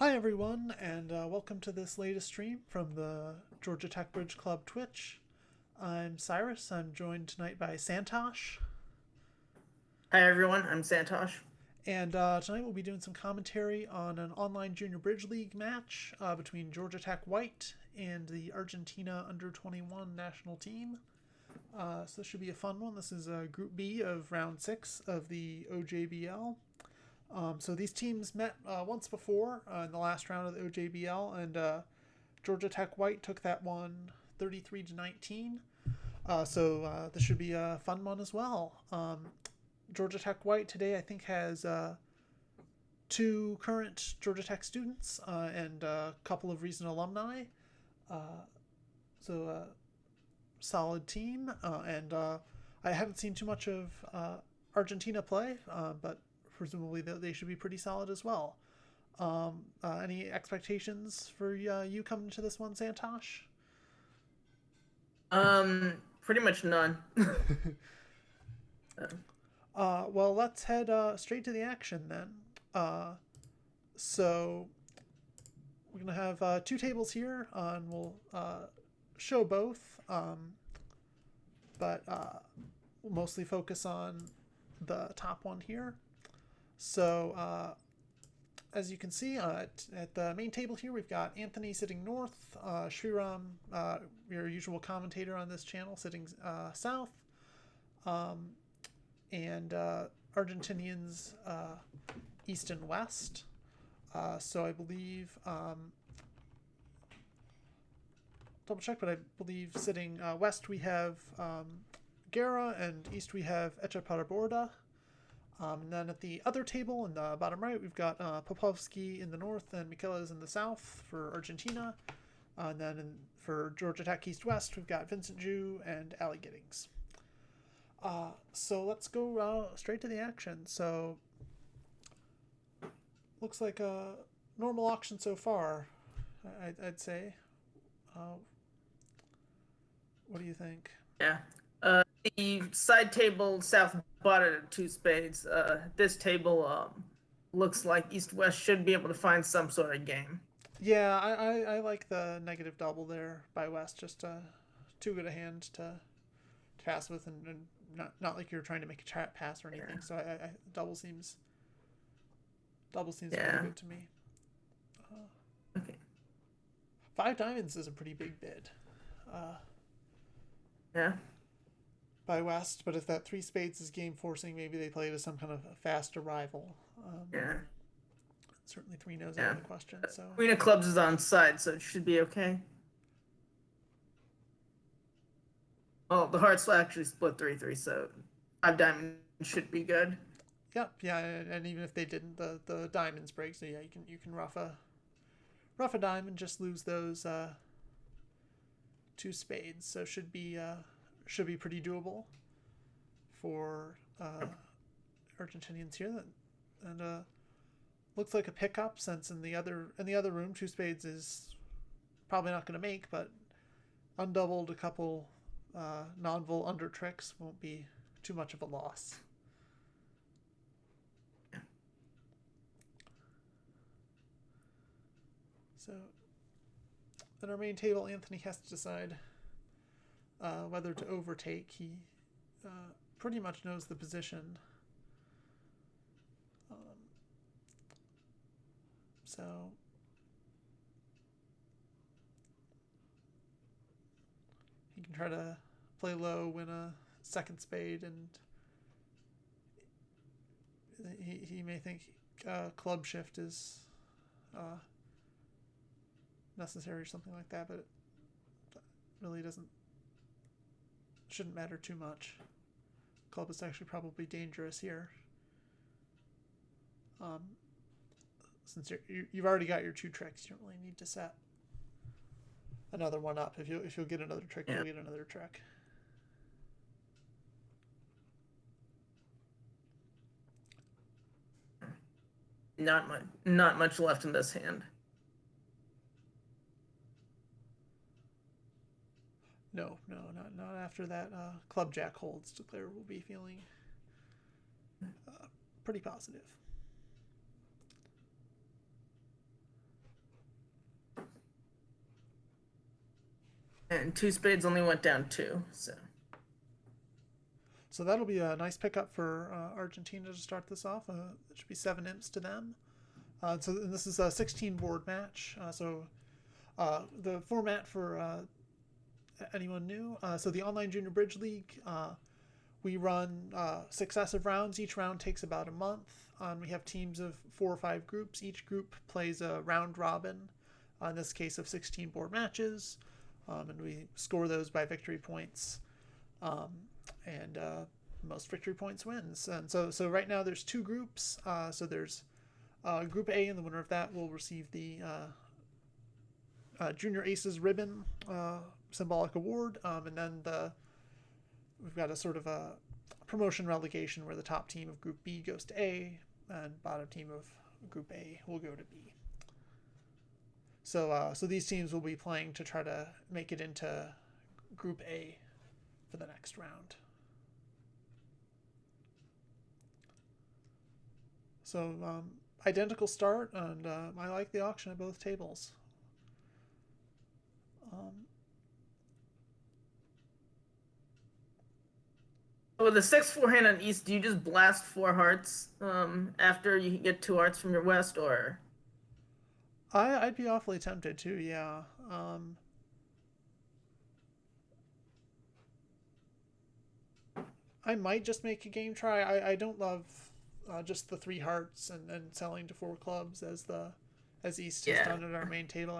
Hi everyone, and welcome to this latest stream from the Georgia Tech Bridge Club Twitch. I'm Cyrus. I'm joined tonight by Santhosh, Hi everyone, I'm Santhosh. and tonight we'll be doing some commentary on an online Junior Bridge League match between Georgia Tech White and the Argentina Under-21 national team. So this should be a fun one. This is Group B of Round 6 of the OJBL. So these teams met once before in the last round of the OJBL, and Georgia Tech White took that one 33-19. So this should be a fun one as well. Georgia Tech White today, I think, has two current Georgia Tech students and a couple of recent alumni. So solid team, and I haven't seen too much of Argentina play, but presumably they should be pretty solid as well. Any expectations for you coming into this one, Santosh? Pretty much none. Well, let's head straight to the action then. Uh, so we're gonna have two tables here, and we'll show both, but we'll mostly focus on the top one here. So as you can see at the main table here, we've got Anthony sitting north, Shriram, your usual commentator on this channel, sitting south, um, and Argentinians east and west. So I believe, double check, but I believe sitting west we have Guerra, and east we have Echeparborda. And then at the other table in the bottom right, we've got Popovsky in the north and Micheles in the south for Argentina. And then for Georgia Tech East-West, we've got Vincent Jew and Allie Giddings. So let's go straight to the action. So looks like a normal auction so far, I'd say. What do you think? Yeah. The side table South bought it at two spades. This table looks like East West should be able to find some sort of game. Yeah, I like the negative double there by West. Just too good a hand to pass with, and not like you're trying to make a chat pass or anything. Yeah. So double seems pretty Yeah. good to me. Uh, Okay. Five diamonds is a pretty big bid uh, Yeah. by West, but if that three spades is game forcing, maybe they play it as some kind of a fast arrival. Yeah. Certainly three knows out Yeah. of the question. So Queen of Clubs is on side, so it should be okay. Well, the hearts will actually split 3-3, so five diamonds should be good. yep, yeah, and even if they didn't, the diamonds break. So yeah, you can rough a diamond, just lose those two spades. So should be pretty doable for Argentinians here. And looks like a pickup, since in the other room two spades is probably not going to make, but undoubled a couple non-vol under tricks won't be too much of a loss. So at our main table, Anthony has to decide whether to overtake. He pretty much knows the position. Um, so he can try to play low, win a second spade, and he may think club shift is uh, necessary or something like that, but it really shouldn't matter too much. Club is actually probably dangerous here. Um, since you've already got your two tricks, you don't really need to set another one up. If you'll get another trick, Yeah. you'll get another trick. Not much left in this hand. No, not after that club jack holds. Declare will be feeling pretty positive. And two spades only went down two. So that'll be a nice pickup for Argentina to start this off. It should be 7 imps to them. So this is a 16 board match. The format for anyone new. So the Online Junior Bridge League, we run successive rounds. Each round takes about a month. We have teams of 4 or 5 groups. Each group plays a round robin, in this case of 16 board matches, and we score those by victory points. And most victory points wins. And so right now there's 2 groups. So there's Group A, and the winner of that will receive the Junior Aces ribbon symbolic award. And then we've got a sort of a promotion relegation where the top team of Group B goes to A, and bottom team of Group A will go to B. So these teams will be playing to try to make it into Group A for the next round. So identical start, and I like the auction at both tables. With a 6-4 hand on East, do you just blast 4 hearts after you get 2 hearts from your West, or? I'd be awfully tempted to, yeah. I might just make a game try. I don't love just the 3 hearts and selling to 4 clubs as East has done at our main table.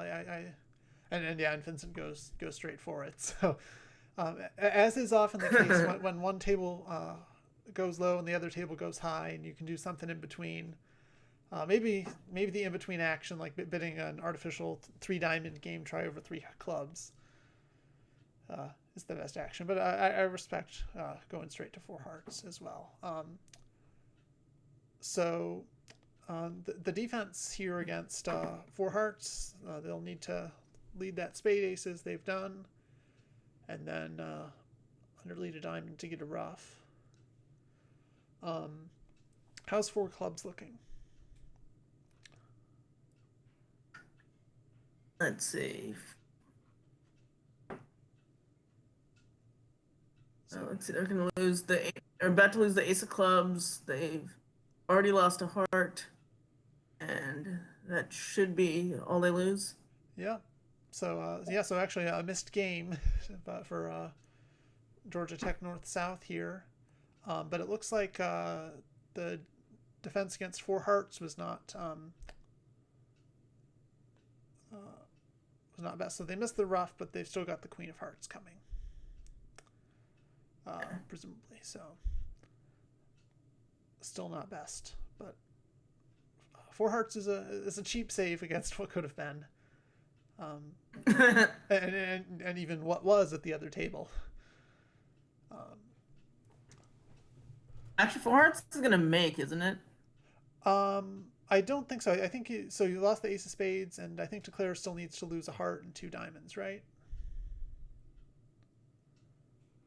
And Vincent goes straight for it. So as is often the case when one table goes low and the other table goes high, and you can do something in between. Maybe the in between action, like bidding an artificial 3 diamond game try over 3 clubs, is the best action. But I respect going straight to 4 hearts as well. So the defense here against 4 hearts, they'll need to lead that spade aces they've done, and then underlead a diamond to get a rough. How's 4 clubs looking? Let's see. Let's see. They're gonna lose they're about to lose the Ace of Clubs. They've already lost a heart, and that should be all they lose. Yeah. So so actually a missed game for Georgia Tech North South here, but it looks like the defense against 4 hearts was not best. So they missed the rough, but they've still got the Queen of Hearts coming, presumably. So still not best, but 4 hearts is a cheap save against what could have been, and even what was at the other table. Actually, 4 hearts is gonna make, isn't it? I don't think so. I think you lost the Ace of Spades, and I think Declare still needs to lose a heart and 2 diamonds, right?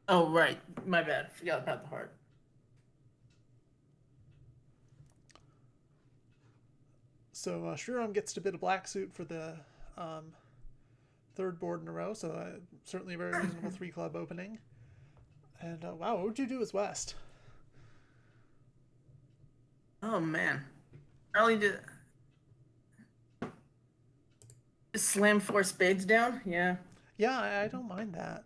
Oh, right. My bad. Forgot about the heart. So Shriram gets to bid a black suit for the 3rd board in a row, so certainly a very reasonable 3 club opening. And wow, what would you do as West? Oh, man. Probably just slam 4 spades down? Yeah. Yeah, I don't mind that.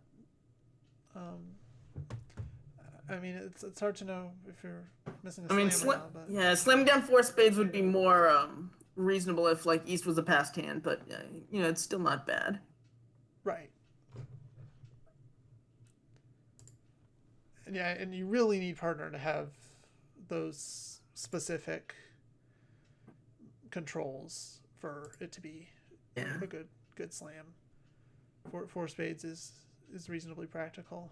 I mean, it's hard to know if you're missing a slam or not, but yeah, slamming down 4 spades would be more reasonable if like East was a passed hand, but it's still not bad. Right. Yeah, and you really need partner to have those specific controls for it to be a good slam. 4 spades is reasonably practical.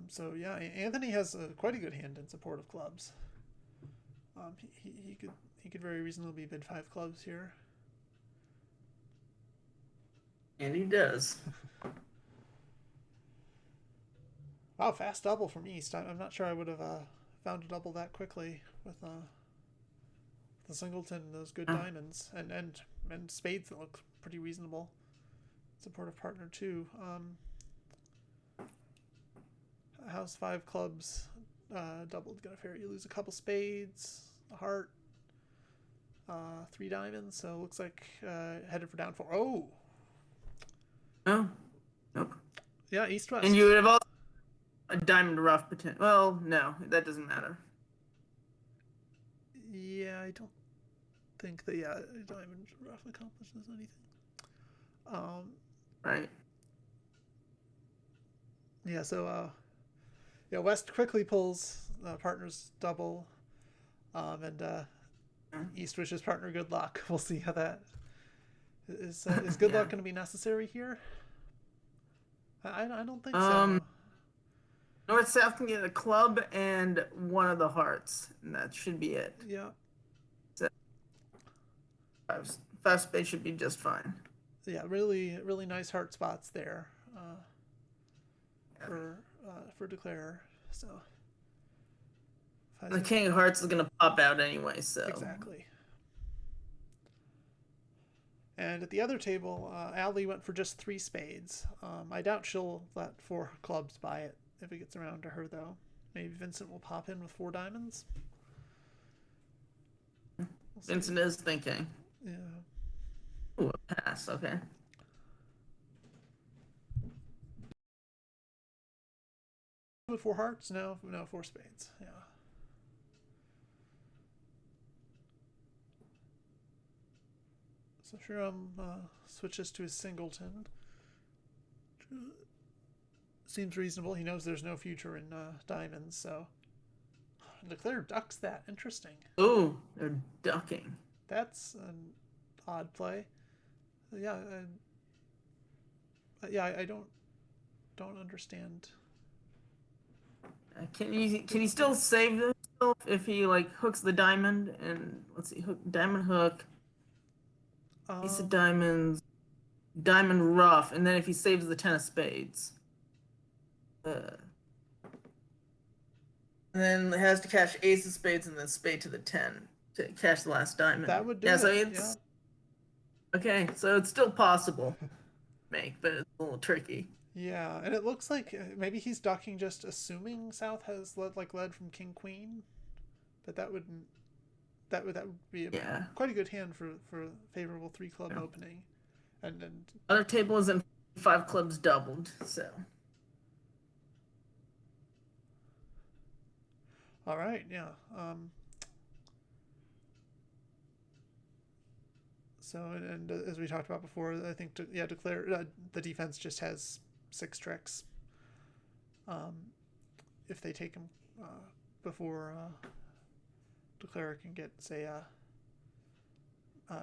So yeah, Anthony has quite a good hand in support of clubs. He could very reasonably bid 5 clubs here. And he does. Wow, fast double from East. I'm not sure I would have found a double that quickly with the singleton, those good Oh. diamonds, and spades that look pretty reasonable. Supportive partner too. House 5 clubs doubled. Got a fair. You lose a couple spades, a heart, 3 diamonds. So it looks like headed for downfall. Oh, Oh. Nope. yeah, east west. And you would have also a diamond rough potential. Well, no, that doesn't matter. Yeah, I don't think that diamond rough accomplishes anything. Right. Yeah, so west quickly pulls partners double, and east wishes partner good luck. We'll see how that is. Good Yeah. luck going to be necessary here? I don't think Um, so. North South can get a club and one of the hearts, and that should be it. Yeah, So five spades should be just fine. yeah, really, really nice heart spots there for declare. So The king of hearts is gonna pop out anyway, so exactly. And at the other table, Allie went for just 3 spades. I doubt she'll let 4 clubs buy it if it gets around to her, though. Maybe Vincent will pop in with 4 diamonds. We'll Vincent is thinking. Yeah. Ooh, a pass. Okay. With 4 hearts? No, 4 spades. Yeah. So Shuram switches to his singleton. Seems reasonable. He knows there's no future in diamonds, so Leclerc ducks that. Interesting. Ooh, they're ducking. That's an odd play. Yeah, I don't understand. Can he still save himself if he like hooks the diamond and let's see, hook diamond hook, ace of diamonds, diamond rough, and then if he saves the 10 of spades, and then has to cash ace of spades and then spade to the 10 to cash the last diamond. That would do yeah, it. So it's okay. So it's still possible to make, but it's a little tricky. Yeah, and it looks like maybe he's ducking, just assuming South has led from King Queen, but that would be quite a good hand for favorable 3 club opening, and other table is in 5 clubs doubled, so. All right, yeah. So and as we talked about before, I think declare the defense just has 6 tricks. If they take him before declare can get, say,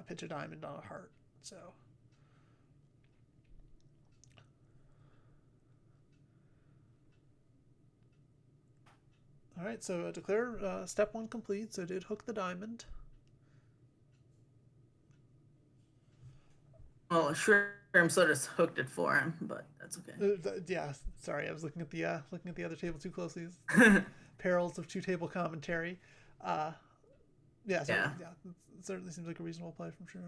pitch a diamond on a heart. So all right, so declare step 1 complete. So did hook the diamond. Well, Shrimp sort of hooked it for him, but that's okay. Yeah, sorry, I was looking at the other table too closely. Perils of 2-table commentary. Yeah, it certainly seems like a reasonable play from Shrimp.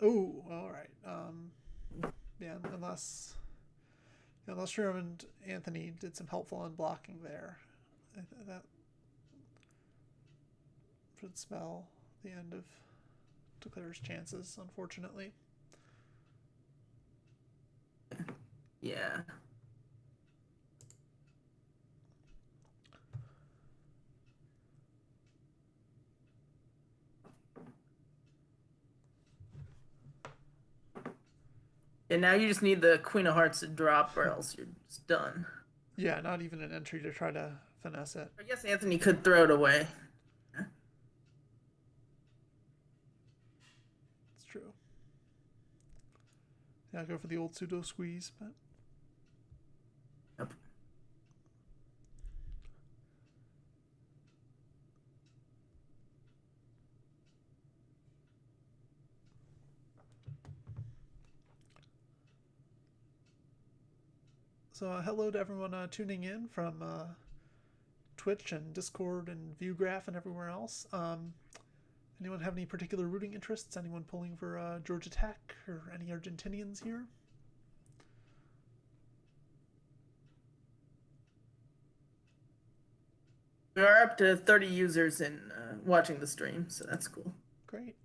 Oh, all right. Yeah, unless Shrimp and Anthony did some helpful unblocking there, that would spell the end of Declare's chances, unfortunately. Yeah. And now you just need the Queen of Hearts to drop, or else you're just done. Yeah, not even an entry to try to finesse it. I guess Anthony could throw it away. It's true. Yeah, go for the old pseudo squeeze, but. Yep. So hello to everyone tuning in from Twitch and Discord and ViewGraph and everywhere else. Anyone have any particular rooting interests? Anyone pulling for Georgia Tech or any Argentinians here? We are up to 30 users in watching the stream, so that's cool. Great.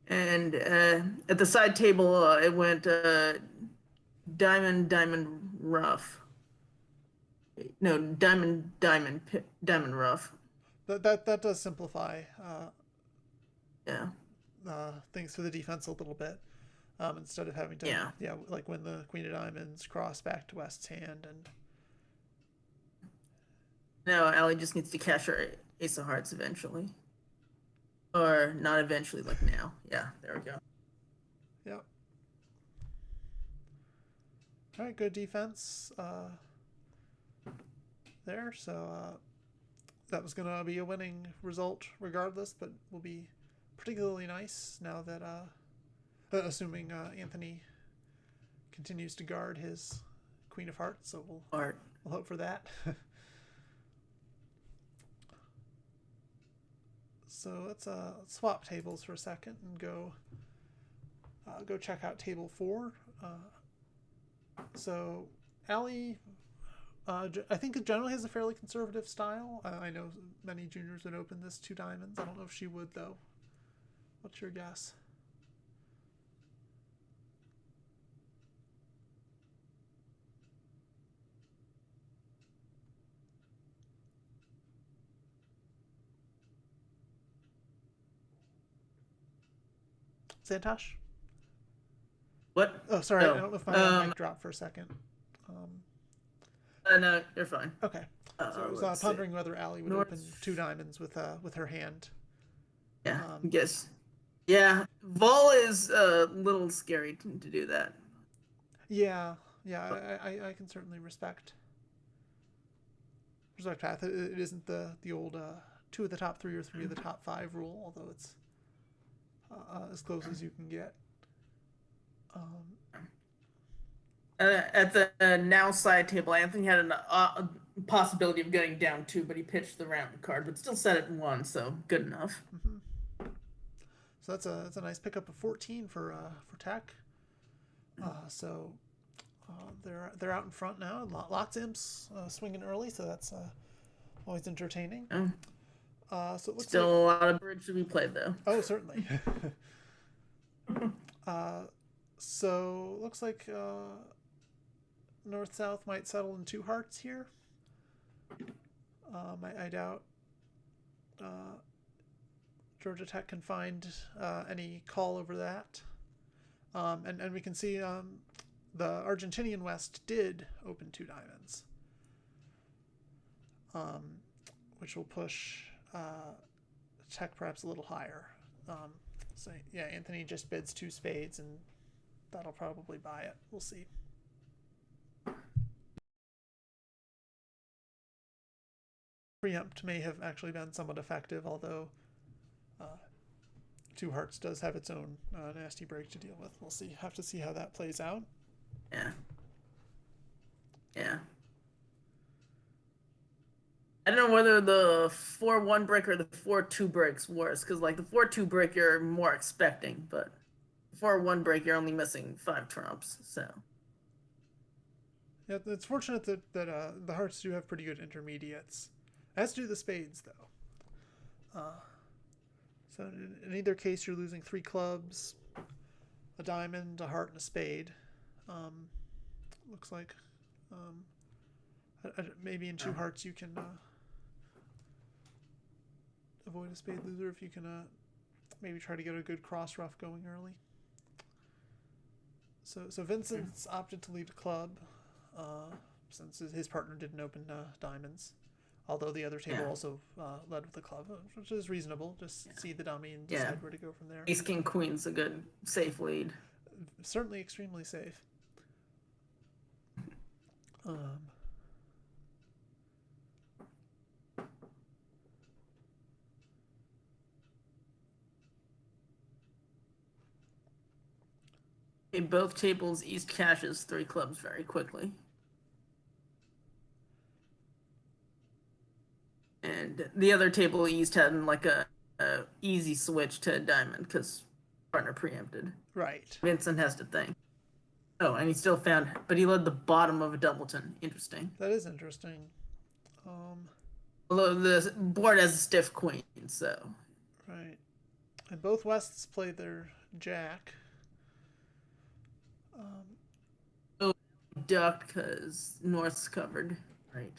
And at the side table, it went diamond, diamond, rough. No, diamond, diamond, diamond, rough. That does simplify Yeah. things for the defense a little bit. Instead of having to, like when the Queen of Diamonds cross back to West's hand and. No, Allie just needs to cash her Ace of Hearts eventually. Or not eventually, like now. Yeah, there we go. Yep. All right, good defense there. So that was going to be a winning result regardless, but will be particularly nice now that, assuming Anthony continues to guard his Queen of Hearts. So we'll hope for that. So let's swap tables for a second and go check out table 4. So Allie, I think it generally has a fairly conservative style. I know many juniors would open this 2 diamonds. I don't know if she would though. What's your guess? Santhosh? What? Oh, sorry. I don't know if my mic dropped for a second. No, you're fine. Okay. So I was pondering whether Allie would open 2 diamonds with her hand. Yeah, I guess. Yeah, Vol is a little scary to do that. Yeah, I can certainly respect that. It isn't the old 2 of the top 3 or 3 of the top 5 rule, although it's as close as you can get. At the now side table, Anthony had a possibility of getting down 2, but he pitched the round card, but still set it in 1, so good enough. Mm-hmm. So that's a nice pickup of 14 for Tech. So they're out in front now. Lots of imps swinging early, so that's always entertaining. So it looks still a lot of bridge to be played though. Oh, certainly. So looks like North-South might settle in 2 hearts here. I doubt Georgia Tech can find any call over that. And we can see the Argentinian West did open 2 diamonds, which will push Tech perhaps a little higher. So yeah, Anthony just bids 2 spades, and that'll probably buy it. We'll see. Preempt may have actually been somewhat effective, although 2 hearts does have its own nasty break to deal with. We'll see. Have to see how that plays out. Yeah. I don't know whether the 4-1 break or the 4-2 break's worse, because like the 4-2 break you're more expecting, but 4-1 break you're only missing 5 trumps. So. Yeah, it's fortunate that the hearts do have pretty good intermediates, as do the spades though. So in either case, you're losing 3 clubs, a diamond, a heart, and a spade. Looks like maybe in 2 hearts you can avoid a spade loser if you can maybe try to get a good cross rough going early. So Vincent's opted to lead a club since his partner didn't open diamonds. Although the other table also led with a club, which is reasonable. Just see the dummy and decide where to go from there. Ace King Queen's a good safe lead. Certainly extremely safe. Okay, both tables, East cashes 3 clubs very quickly. And the other table, East had like a easy switch to diamond because partner preempted. Right. Vincent has to think. Oh, and he still found, but he led the bottom of a doubleton. Interesting. That is interesting. Although the board has a stiff queen, so. Right. And both Wests played their jack. Oh, ducked because North's covered. Right.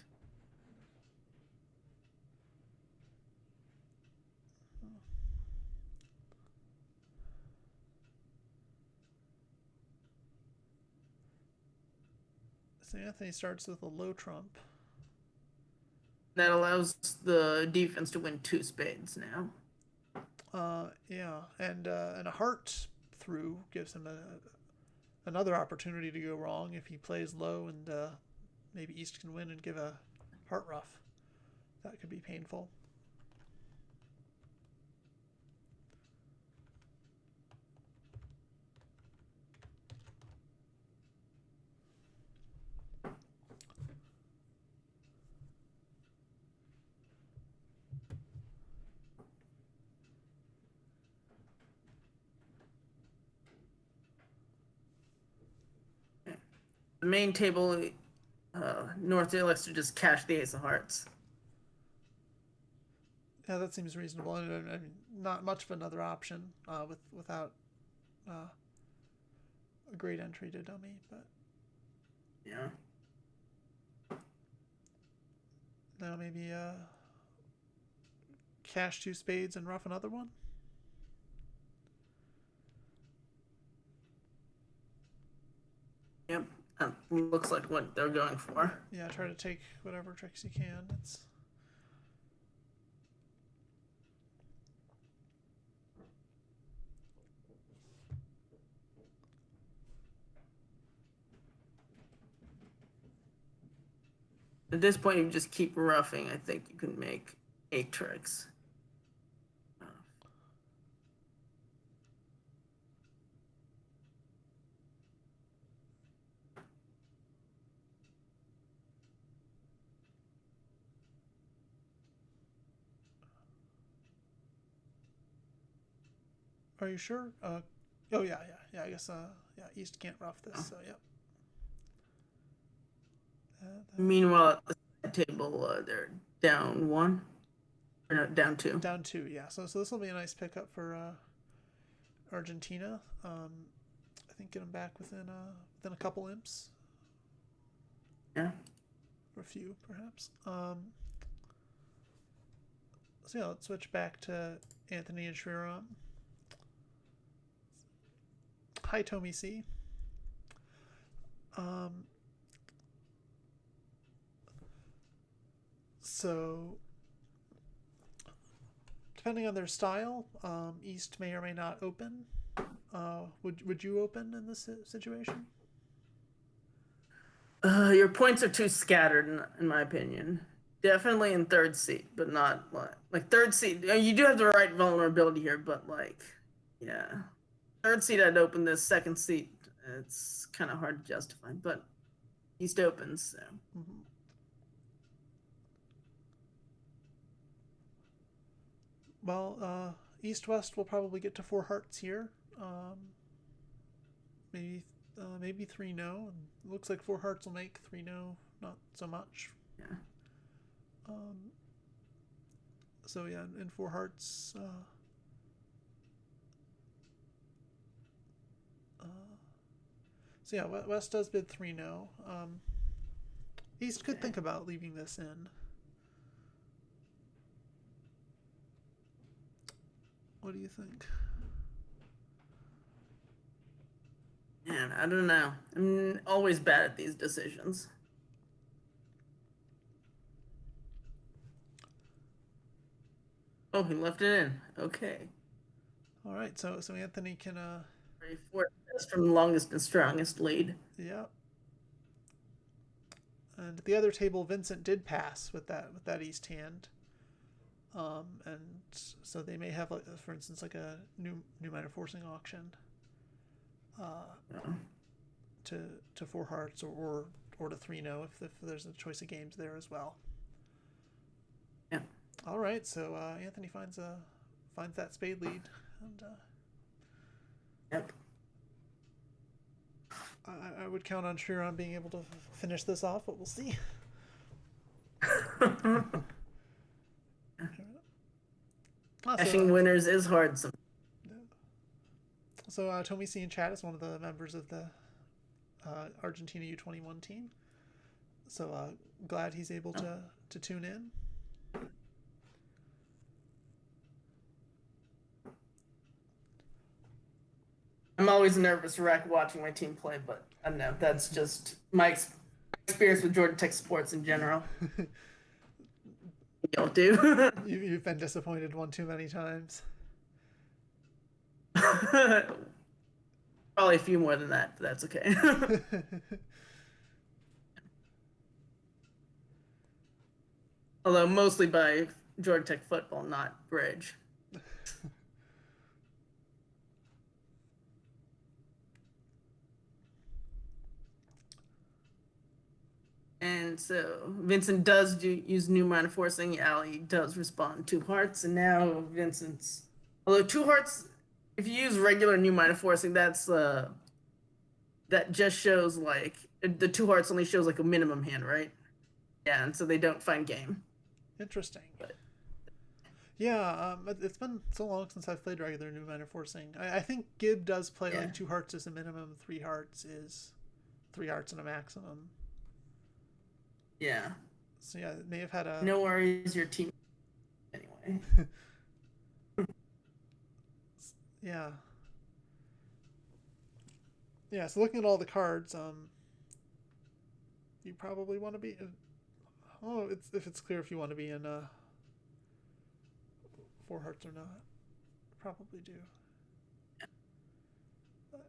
So Anthony starts with a low trump. That allows the defense to win 2 spades now. Yeah, and a heart through gives him another opportunity to go wrong if he plays low, and maybe East can win and give a heart ruff. That could be painful. The main table, North elects to just cash the ace of hearts. Yeah, that seems reasonable. And not much of another option without a great entry to dummy, but Yeah. now maybe cash 2 spades and ruff another one. Yep. Looks like what they're going for. Yeah, try to take whatever tricks you can. It's At this point, you just keep roughing. I think you can make 8 tricks. Are you sure? Oh yeah. I guess yeah. East can't ruff this, so yep. Meanwhile, at the side table, they're down 1. Or no, down 2. Down 2, yeah. So this will be a nice pickup for Argentina. I think get them back within a couple imps. Yeah. Or a few, perhaps. So yeah, let's switch back to Anthony and Shriram. Hi, Tomi C. So, depending on their style, East may or may not open. Would you open in this situation? Your points are too scattered, in my opinion. Definitely in third seat, but not like third seat. You do have the right vulnerability here, but like, yeah, third seat I'd open this. Second seat, it's kind of hard to justify, but East opens. So. Mm-hmm. Well, East West will probably get to 4 hearts here. Maybe 3 no. And it looks like 4 hearts will make 3 no. Not so much. Yeah. So yeah, in 4 hearts. So yeah, West does bid 3 no. East could think about leaving this in. What do you think? Man, I don't know. I'm always bad at these decisions. Oh, he left it in. Okay. All right, so Anthony can That's from the longest and strongest lead. yeah. And at the other table, Vincent did pass with that East hand. And so they may have, like, for instance, like a new minor forcing auction. Yeah. to four hearts or to three no if there's a choice of games there as well. Yeah. All right, so Anthony finds that spade lead, and Yep. I would count on Shiron being able to finish this off, but we'll see. Cashing winners is hard sometimes. So Tomisi in chat is one of the members of the Argentina U21 team. So glad he's able to tune in. I'm always a nervous wreck watching my team play, but I don't know. That's just my experience with Georgia Tech sports in general. Y'all do. You've been disappointed one too many times. Probably a few more than that, but that's okay. Although mostly by Georgia Tech football, not bridge. And so Vincent does use new mind forcing. Ali does respond two hearts, and now Vincent's. Although two hearts, if you use regular new mind forcing, that just shows like the two hearts only shows like a minimum hand, right? Yeah, and so they don't find game. Interesting. Yeah, it's been so long since I've played regular new mind forcing. I think Gib does play like two hearts is a minimum, three hearts is three hearts and a maximum. Yeah. So yeah, it may have had a. No worries, your team. Anyway. Yeah. Yeah. So looking at all the cards, you probably want to be. If it's clear if you want to be in four hearts or not. Probably do. But,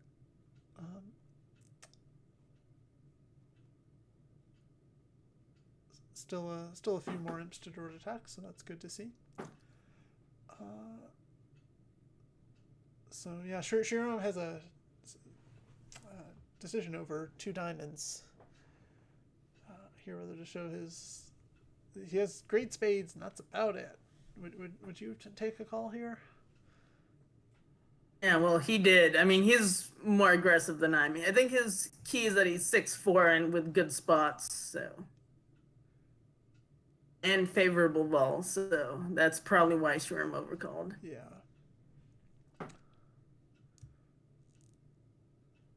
still a few more imps to Georgia Tech, so that's good to see. So yeah, Shiro has a decision over two diamonds. Here, whether to show he has great spades, and that's about it. Would you take a call here? Yeah, well, he did. I mean, he's more aggressive than I mean. I think his key is that he's 6'4" and with good spots, so. And favorable ball, so that's probably why Shurm overcalled. Yeah.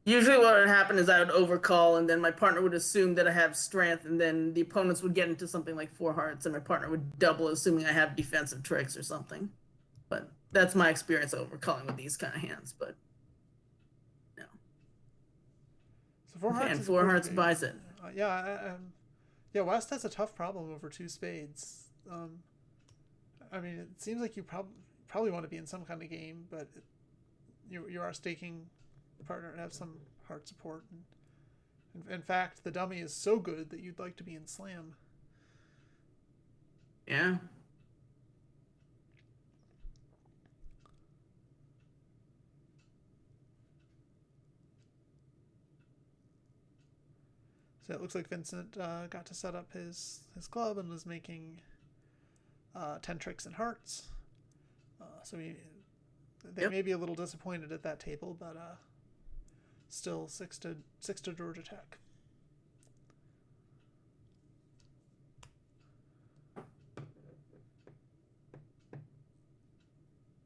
Usually what would happen is I would overcall, and then my partner would assume that I have strength, and then the opponents would get into something like four hearts, and my partner would double, assuming I have defensive tricks or something. But that's my experience overcalling with these kind of hands, but no. So four hearts. And four hearts buys it. Yeah, West has a tough problem over two spades. I mean, it seems like you probably want to be in some kind of game, but you are staking the partner and have some heart support. And in fact, the dummy is so good that you'd like to be in slam. Yeah. So it looks like Vincent got to set up his club and was making 10 tricks and hearts. So they may be a little disappointed at that table, but still six to Georgia Tech.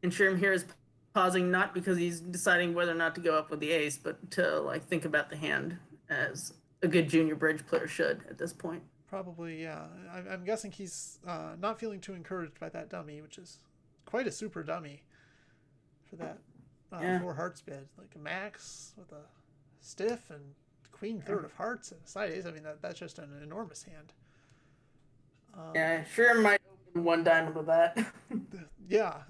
And Sherm here is pausing not because he's deciding whether or not to go up with the ace, but to like think about the hand as a good junior bridge player should at this point. Probably, yeah. I'm guessing he's not feeling too encouraged by that dummy, which is quite a super dummy for that four hearts bid. Like a max with a stiff and queen third of hearts and a side ace. I mean, that's just an enormous hand. Yeah, sure might open one diamond with that. Yeah,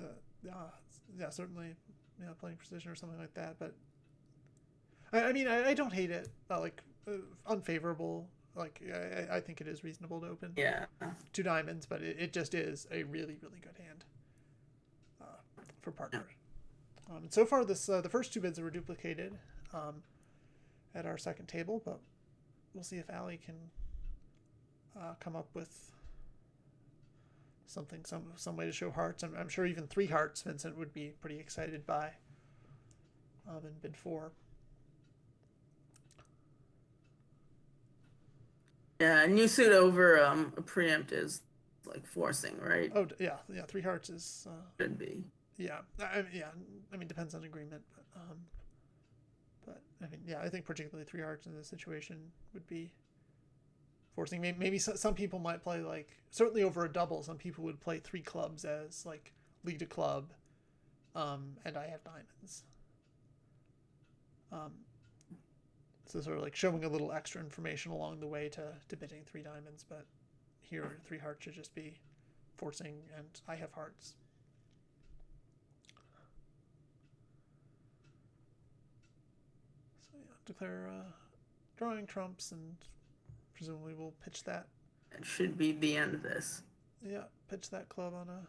certainly. Yeah, playing precision or something like that. But I mean, I don't hate it. Unfavorable. Like I think it is reasonable to open. Yeah. Two diamonds, but it just is a really really good hand for partner. And so far, the first two bids were duplicated at our second table, but we'll see if Allie can come up with something, some way to show hearts. I'm sure even 3 hearts Vincent would be pretty excited by in bid 4. Yeah, a new suit over a preempt is like forcing, right? Oh yeah, 3 hearts is Should be. yeah, I mean, depends on agreement, but I mean, yeah, I think particularly 3 hearts in this situation would be forcing. Maybe some people might play, like, certainly over a double, some people would play 3 clubs as like lead a club, and I have diamonds. So sort of like showing a little extra information along the way to bidding 3 diamonds, but here 3 hearts should just be forcing, and I have hearts. So yeah, declare drawing trumps, and presumably we'll pitch that. It should be the end of this. Yeah, pitch that club on a.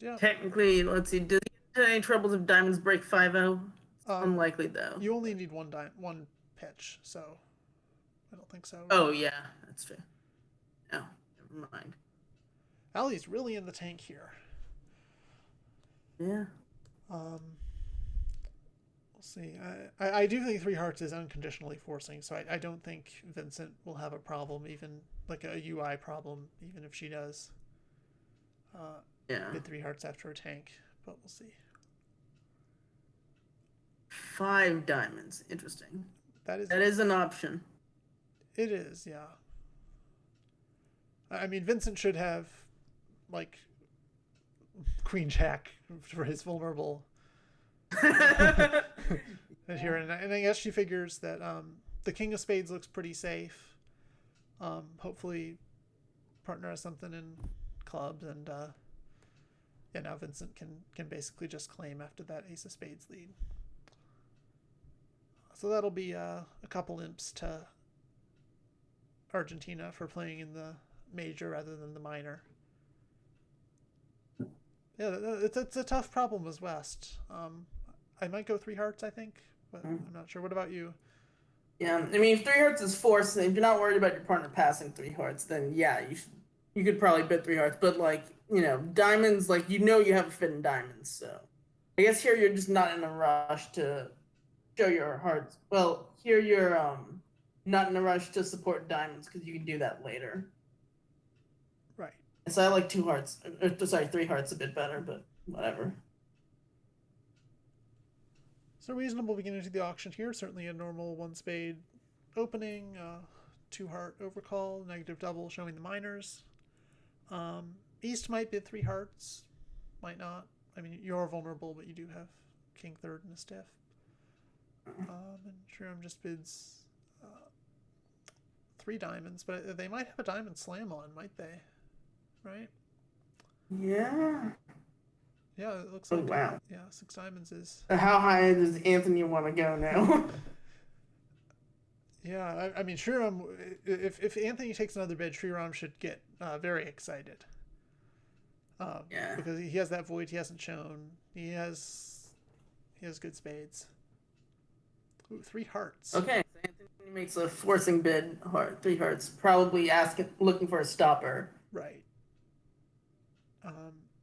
Yeah. Technically, let's see. Does he have any troubles if diamonds break 5-0? Unlikely though. You only need one pitch, so I don't think so. Oh yeah, that's true. No, never mind. Allie's really in the tank here. Yeah. We'll see. I do think 3 hearts is unconditionally forcing, so I don't think Vincent will have a problem, even like a UI problem, even if she does. Bid 3 hearts after a tank, but we'll see. 5 diamonds. Interesting. That is an option. It is, yeah. I mean, Vincent should have, like, Queen Jack for his vulnerable. Here, and I guess she figures that the King of Spades looks pretty safe. Hopefully, partner has something in clubs, and now Vincent can basically just claim after that Ace of Spades lead. So that'll be a couple imps to Argentina for playing in the major rather than the minor. Yeah, it's a tough problem as West. I might go 3 hearts, I think, but I'm not sure. What about you? Yeah, I mean, if 3 hearts is forced, if you're not worried about your partner passing 3 hearts, then yeah, you could probably bid 3 hearts. But like, diamonds, like, you have a fit in diamonds, so I guess here you're just not in a rush to show your hearts. Well, here you're not in a rush to support diamonds because you can do that later. Right. So I like 2 hearts. Sorry, 3 hearts a bit better, but whatever. So reasonable beginning to the auction here. Certainly a normal 1 spade opening, 2 heart overcall, negative double showing the minors. East might bid 3 hearts, might not. I mean, you're vulnerable, but you do have king third and a stiff. And Shriram just bids 3 diamonds, but they might have a diamond slam on, might they? Right? Yeah. Yeah, it looks like. Wow. Yeah, 6 diamonds is. How high does Anthony want to go now? Yeah, I mean, Shriram, if Anthony takes another bid, Shriram should get very excited. Yeah. Because he has that void he hasn't shown. He has good spades. Ooh, 3 hearts. Okay, so Anthony makes a forcing bid, 3 hearts, probably looking for a stopper. Right.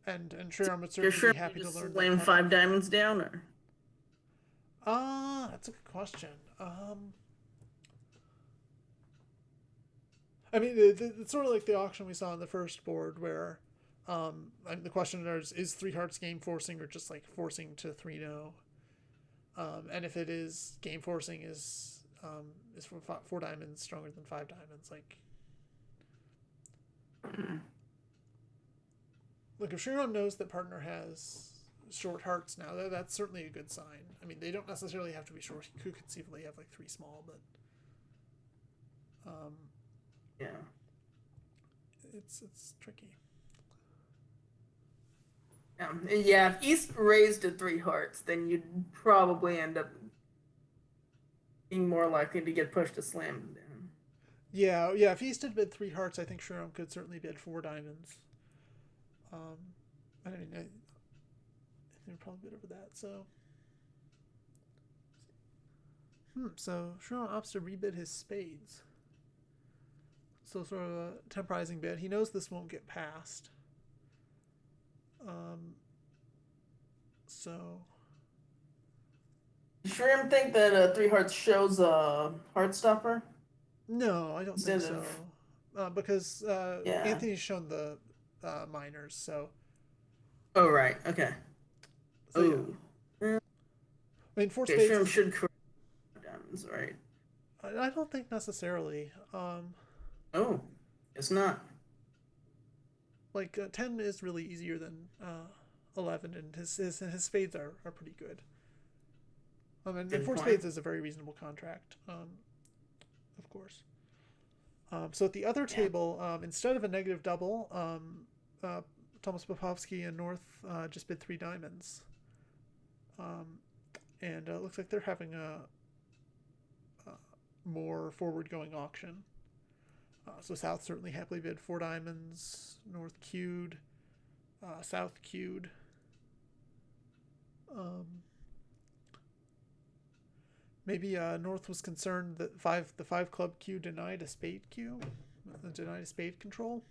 And Shriram would certainly be happy to learn. Slam 5 diamonds down, or? That's a good question. I mean, it's sort of like the auction we saw on the first board, where the question is 3 hearts game forcing or just like forcing to 3-0. And if it is game forcing, is 4 diamonds stronger than 5 diamonds? Like, look, if Shriram knows that partner has short hearts now, that's certainly a good sign. I mean, they don't necessarily have to be short. He could conceivably have like 3 small, but yeah, it's tricky. Yeah, if East raised to 3 hearts, then you'd probably end up being more likely to get pushed to slam down. Yeah. If East had bid 3 hearts, I think Shriram could certainly bid 4 diamonds. I mean, They're probably a bit over that. So, so Shriram opts to rebid his spades. So sort of a temporizing bid. He knows this won't get passed. So. You sure him think that 3 hearts shows a heart stopper? No, I don't think so. Because Yeah. Anthony's shown the minors, so. Oh, right. Okay. So, oh. Yeah. I mean, four Okay, spades. Shrimp should correct diamonds, right? I don't think necessarily. Oh, it's not. Like 10 is really easier than 11, and his spades are pretty good. And four spades is a very reasonable contract, of course. So at the other table, instead of a negative double, Thomas Popovsky and North just bid 3 diamonds. And it looks like they're having a more forward-going auction. So South certainly happily bid 4 diamonds, North queued, South queued. Maybe North was concerned that the 5 club queue denied a spade queue, denied a spade control.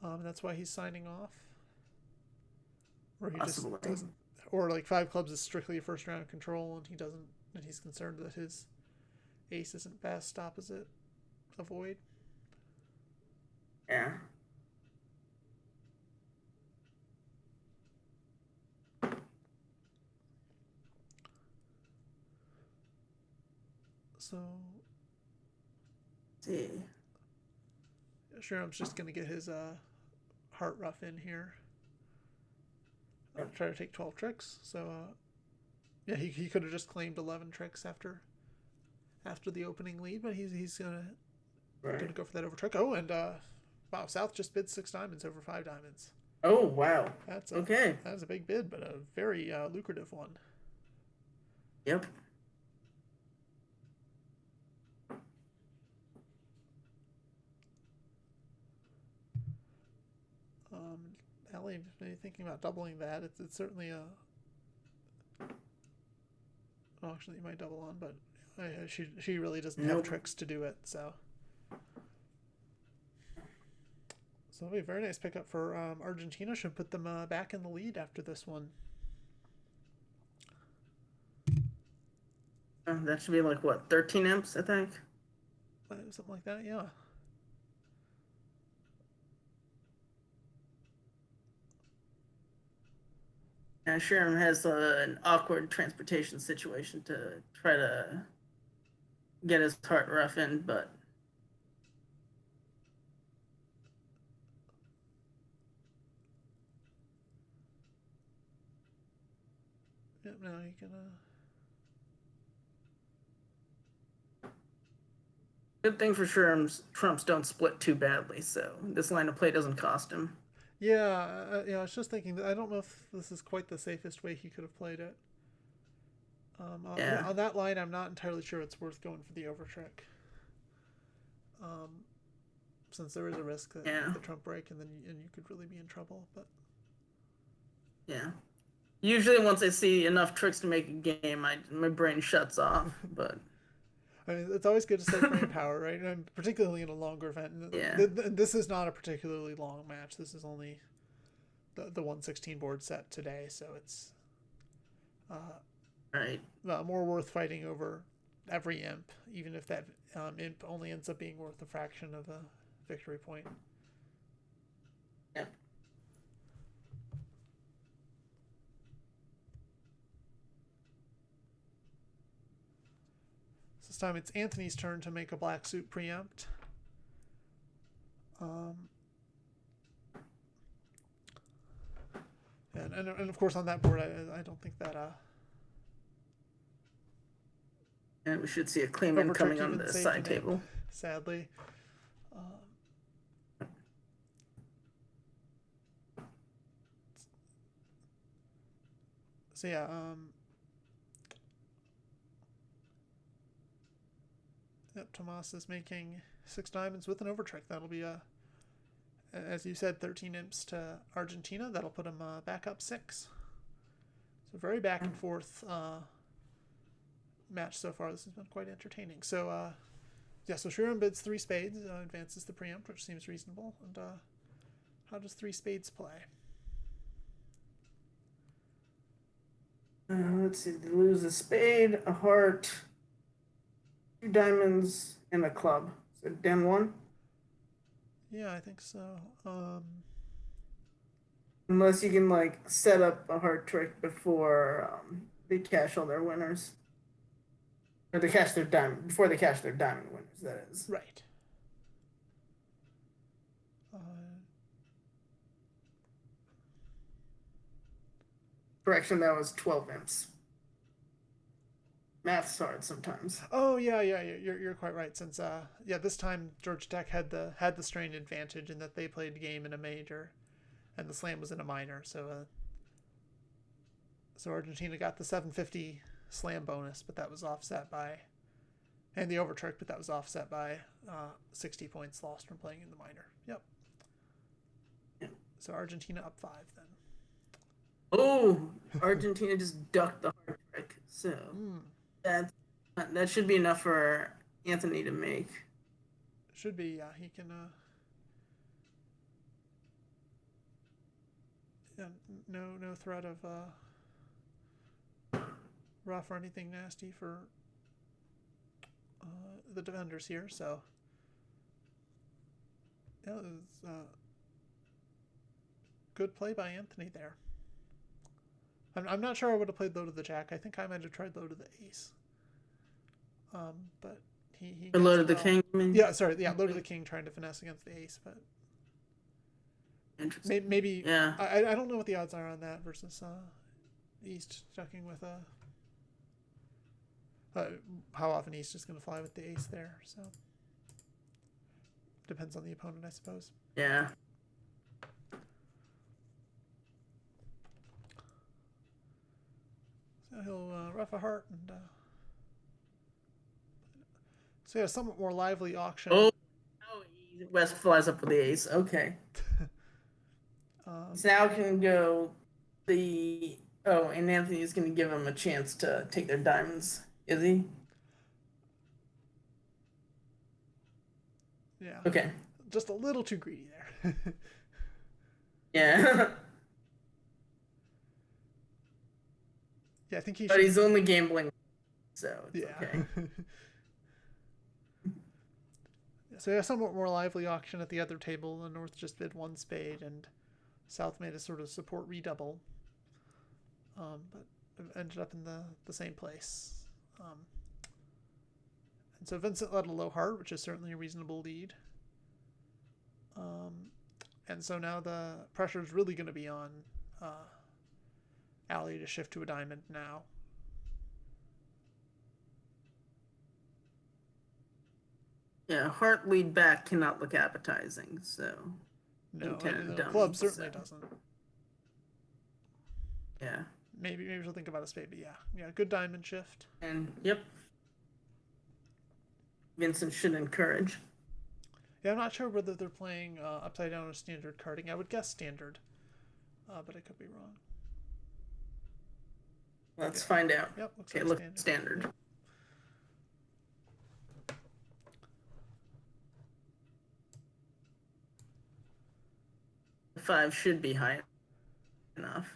That's why he's signing off. Or he Possibly. just doesn't. Or like 5 clubs is strictly a first round control, and he doesn't. And he's concerned that his ace isn't best opposite a void. Yeah. So. See. Sure, I'm just gonna get his heart rough in here. Try to take 12 tricks. So yeah, he could have just claimed 11 tricks after the opening lead, but he's gonna go for that over trick. Oh, and wow, South just bid 6 diamonds over 5 diamonds. Oh wow. That's okay. That's a big bid, but a very lucrative one. Yep. Allie, maybe thinking about doubling that. It's certainly an auction that you might double on, but she really doesn't have tricks to do it. So it'll be a very nice pickup for Argentina. Should put them back in the lead after this one. That should be like what, 13 imps, I think. Something like that, yeah. And Sharon has an awkward transportation situation to try to get his heart rough in, but yep, now you can good thing for Trumps don't split too badly, so this line of play doesn't cost him. Yeah, I was just thinking that I don't know if this is quite the safest way he could have played it. On that line, I'm not entirely sure it's worth going for the over trick. Since there is a risk that the Trump break and you could really be in trouble. But yeah, usually once I see enough tricks to make a game, my brain shuts off. But I mean, it's always good to save brain power, right? And particularly in a longer event. Yeah. This is not a particularly long match. This is only the 116 board set today, so it's right. More worth fighting over every imp, even if that imp only ends up being worth a fraction of a victory point. Yep. This time it's Anthony's turn to make a black suit preempt. And of course on that board I don't think that and we should see a claim in coming on the side table. Sadly. So yeah, yep, Tomas is making 6 diamonds with an overtrick. That'll be as you said, 13 imps to Argentina. That'll put him back up 6. So very back and forth match so far. This has been quite entertaining. So yeah, so Shriram bids 3 spades, advances the preempt, which seems reasonable. And how does 3 spades play? Let's see. They lose a spade, a heart, 2 diamonds, and a club. So down 1. Yeah, I think so. Unless you can like set up a heart trick before they cash all their winners, or they cash their diamond before they cash their diamond winners. That is right. Correction. That was 12 imps. Math's hard sometimes. Oh yeah. You're quite right. Since yeah, this time Georgia Tech had the strain advantage in that they played game in a major, and the slam was in a minor. So Argentina got the 750 slam bonus, but that was offset by, and the over trick, but that was offset by 60 points lost from playing in the minor. Yep. So Argentina up 5 then. Oh, Argentina just ducked the hard trick. So that should be enough for Anthony to make. Should be, yeah. He can. Yeah, no threat of rough or anything nasty for the defenders here. So yeah, it was good play by Anthony there. I'm not sure I would have played low to the jack. I think I might have tried low to the ace. But he low to the king. Yeah, sorry. Yeah, low to the king, trying to finesse against the ace, but interesting. Maybe. Yeah. I don't know what the odds are on that versus East ducking with how often East is going to fly with the ace there. So depends on the opponent, I suppose. Yeah. So he'll rough a heart and so yeah, somewhat more lively auction. West flies up with the ace. Okay. So now can go the and Anthony's going to give him a chance to take their diamonds. Is he? Yeah. Okay. Just a little too greedy there. Yeah. Yeah, I think he. But he's only gambling, so it's yeah. Okay. So yeah, somewhat more lively auction at the other table. The North just bid 1 spade, and South made a sort of support redouble, but ended up in the same place. And so Vincent led a low heart, which is certainly a reasonable lead. And so now the pressure is really going to be on Ali to shift to a diamond now. Yeah, heart lead back cannot look appetizing, so. No, the club certainly doesn't. Yeah. Maybe she'll think about a spade, but yeah, good diamond shift. And yep. Vincent should encourage. Yeah, I'm not sure whether they're playing upside down or standard carding. I would guess standard, but I could be wrong. Let's find out. Yep, looks okay, like look standard. 5 should be high enough.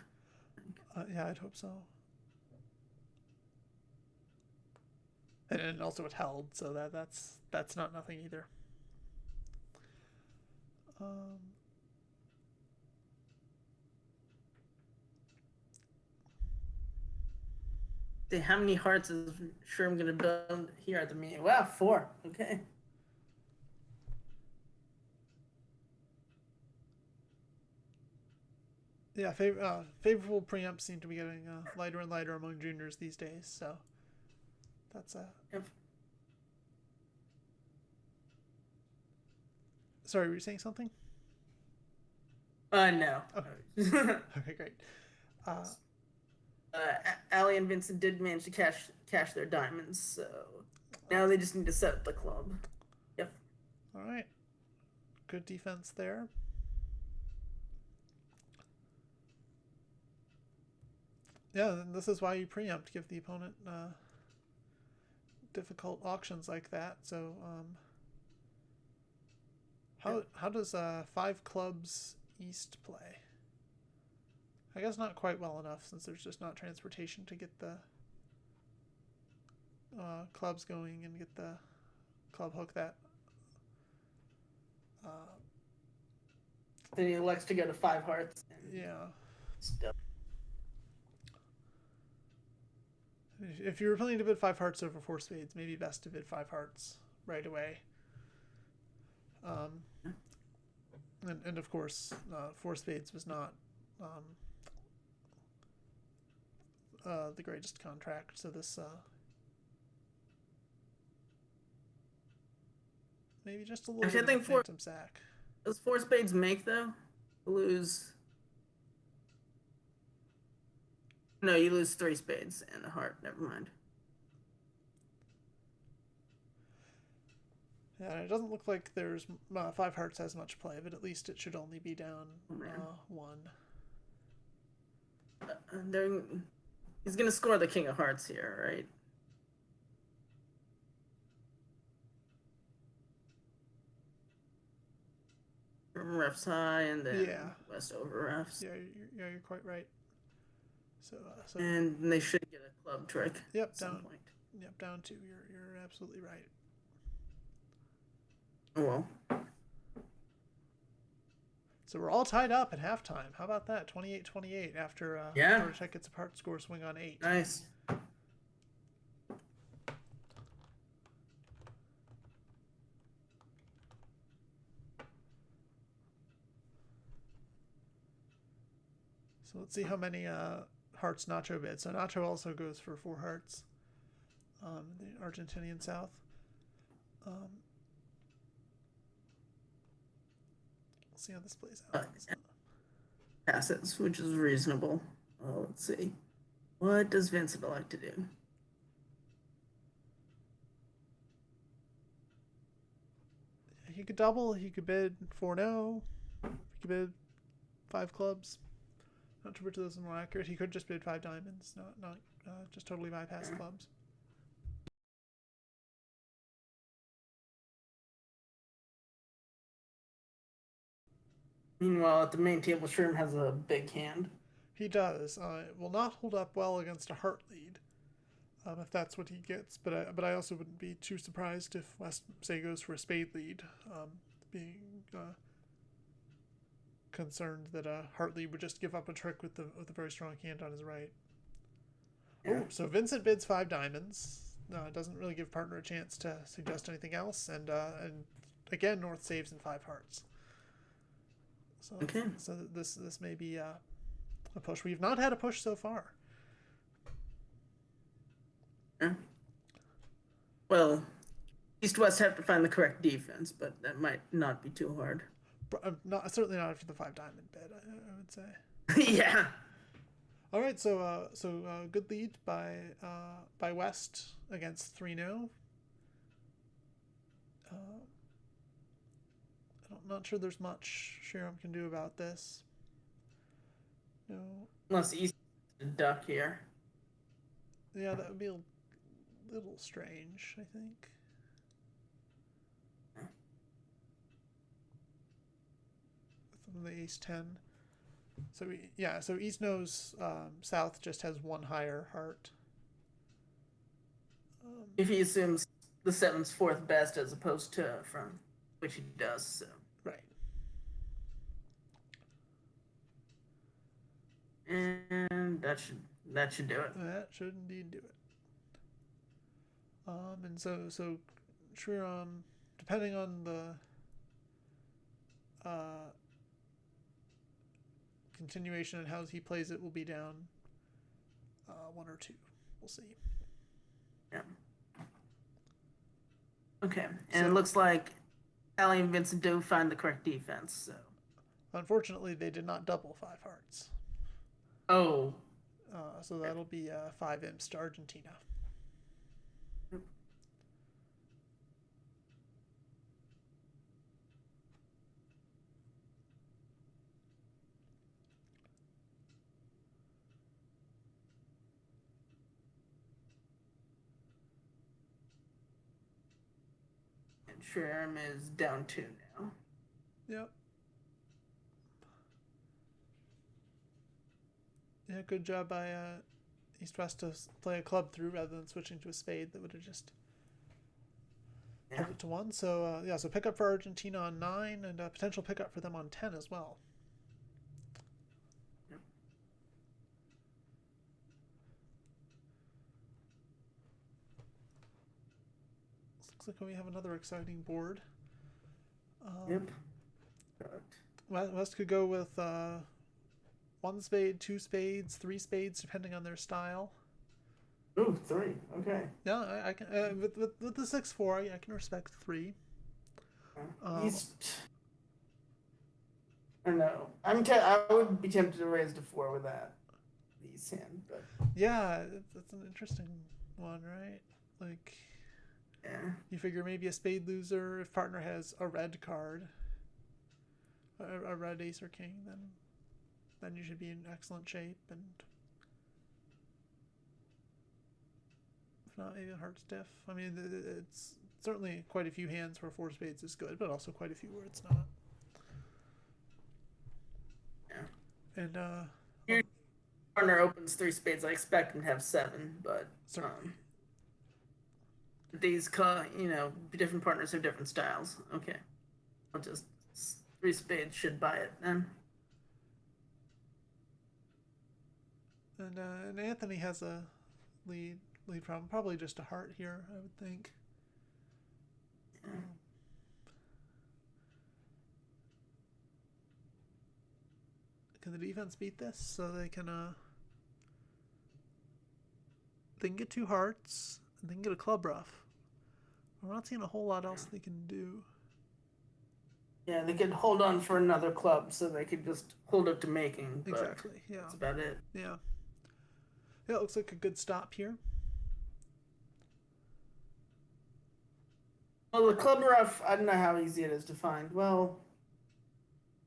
Yeah, I'd hope so. And also it held, so that's not nothing either. See, how many hearts is sure I'm gonna build here at the meeting? Wow, 4. Okay. Yeah, favorable preempts seem to be getting lighter and lighter among juniors these days. So that's Yep. Sorry, were you saying something? No. Okay. Okay, great. Ali and Vincent did manage to cash their diamonds, so now they just need to set up the club. Yep. All right. Good defense there. Yeah, and this is why you preempt, give the opponent difficult auctions like that. So how does five clubs east play? I guess not quite well enough, since there's just not transportation to get the clubs going and get the club hook that. Then he elects to go to 5 hearts. And Yeah. stuff. If you were planning to bid five hearts over four spades, maybe best to bid five hearts right away. And of course, four spades was not the greatest contract. So this maybe just a little Actually, bit of a phantom sack. Does 4 spades make though? Lose. No, you lose 3 spades and a heart. Never mind. Yeah, it doesn't look like there's five hearts has much play, but at least it should only be down one. He's gonna score the king of hearts here, right? From refs high and then west over refs. Yeah, you're quite right. So and they should get a club trick. Yep, at some point. Yep, down two. You're absolutely right. Oh well. So we're all tied up at halftime. How about that? 28-28 after Karnik gets a part score swing on 8. Nice. So let's see how many hearts Nacho bid. So Nacho also goes for 4 hearts. The Argentinian South. We'll see how this plays out. Passes, which is reasonable. Let's see. What does Vincent like to do? He could double. He could bid 4-0. He could bid 5 clubs. Not sure which of those is more accurate. He could just bid 5 diamonds, not just totally bypass clubs. Meanwhile, at the main table, Shroom has a big hand. He does. It will not hold up well against a heart lead, if that's what he gets. But I also wouldn't be too surprised if West, say, goes for a spade lead, being concerned that a heart lead would just give up a trick with a very strong hand on his right. Yeah. Oh, so Vincent bids 5 diamonds. Doesn't really give partner a chance to suggest anything else, and again North saves in 5 hearts. So so this may be a push. We've not had a push so far. Yeah. Well, East-West have to find the correct defense, but that might not be too hard. Certainly not after the 5 diamond bid, I would say. Yeah. All right, so good lead by West against 3-0. I'm not sure there's much Shroom can do about this. No. Unless East duck here. Yeah, that would be a little strange, I think. From the East 10. So East knows South just has 1 higher heart. If he assumes the 7's 4th best as opposed to from which he does, so. Right. And that should do it. That should indeed do it. And so Shriram, depending on the continuation and how he plays it, will be down 1 or 2. We'll see. Yeah. Okay, and it looks like Allie and Vincent do find the correct defense. So, unfortunately, they did not double 5 hearts. Oh. So that'll be 5 imps to Argentina. trim is down 2 now. Yep. Yeah, good job by East West to play a club through rather than switching to a spade that would have just held it to 1. So so pickup for Argentina on 9 and a potential pickup for them on 10 as well. Yep. Looks like we have another exciting board. Yep. West could go with 1 spade, 2 spades, 3 spades, depending on their style. Ooh, 3. Okay. Yeah, I can with the 6-4. I can respect 3. East. I don't know. I would be tempted to raise to 4 with that. The East hand, but yeah, that's an interesting one, right? Like, yeah, you figure maybe a spade loser if partner has a red card, a red ace or king, then you should be in excellent shape, and if not, maybe a heart stiff. I mean, it's certainly quite a few hands where 4 spades is good, but also quite a few where it's not. Yeah. And your partner opens 3 spades. I expect him to have 7, but these different partners have different styles. Okay, I'll just 3 spades should buy it then. And Anthony has a lead problem, probably just a heart here, I would think. Yeah. Can the defense beat this so they can get 2 hearts and they can get a club rough? We're not seeing a whole lot else they can do. Yeah, they could hold on for another club, so they could just hold up to making. Exactly. Yeah. That's about it. Yeah. Yeah, it looks like a good stop here. Well, the club rough, I don't know how easy it is to find. Well,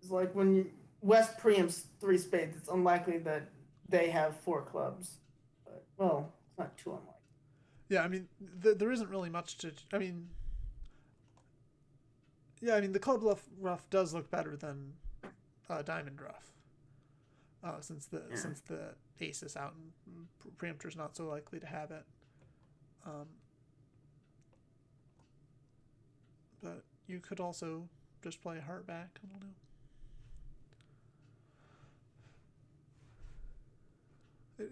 it's like when West preempts 3 spades, it's unlikely that they have 4 clubs. But, well, it's not too unlikely. Yeah, I mean, there isn't really much to. I mean, the club rough does look better than diamond rough, since the ace is out and preemptor's not so likely to have it. But you could also just play a heart back. I don't know.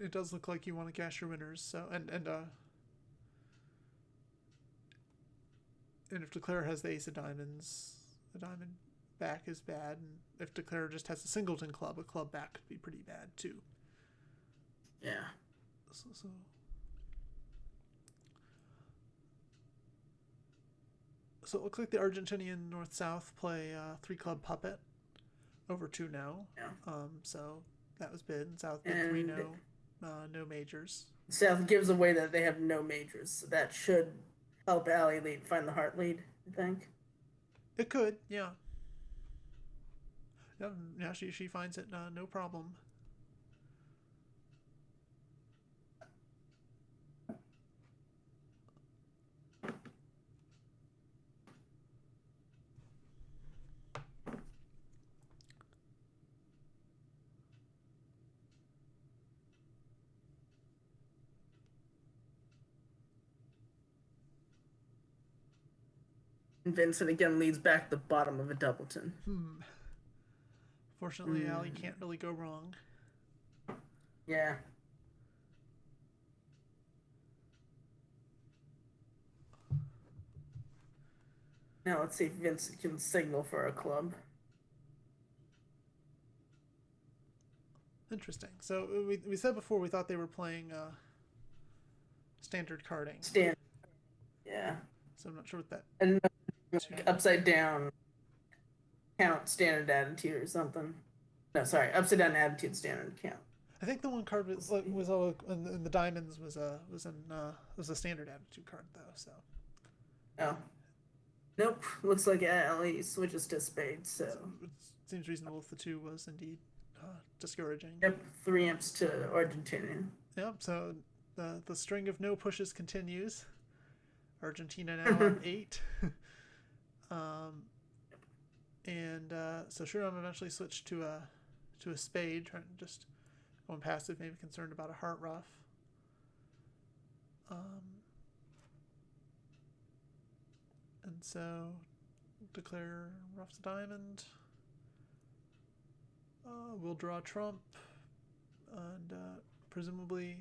It does look like you want to cash your winners. So and if Declare has the ace of diamonds, the diamond back is bad. And if Declare just has a singleton club, a club back could be pretty bad too. Yeah. So it looks like the Argentinian North-South play 3 club puppet over 2 now. Yeah. So that was bid. South bid 3 no majors. South gives away that they have no majors, so that should help Allie lead find the heart lead, I think. It could, yeah. Yeah, she finds it no problem. And Vincent again leads back the bottom of a doubleton. Fortunately, Allie can't really go wrong. Yeah. Now let's see if Vincent can signal for a club. Interesting. So we said before we thought they were playing standard carding. Standard. Yeah. So I'm not sure what that. And like upside down count standard attitude or something. No, sorry, upside down attitude standard count. I think the one card was in the diamonds was a standard attitude card though. So. Oh. Nope. Looks like Allie switches to spades. So it seems reasonable if the 2 was indeed discouraging. Yep. 3 imps to Argentina. Yep. So the string of no pushes continues. Argentina now on 8. And so Shuram eventually switched to a spade, trying to just going passive, maybe concerned about a heart ruff. And so declare ruff's a diamond. We'll draw a trump, and presumably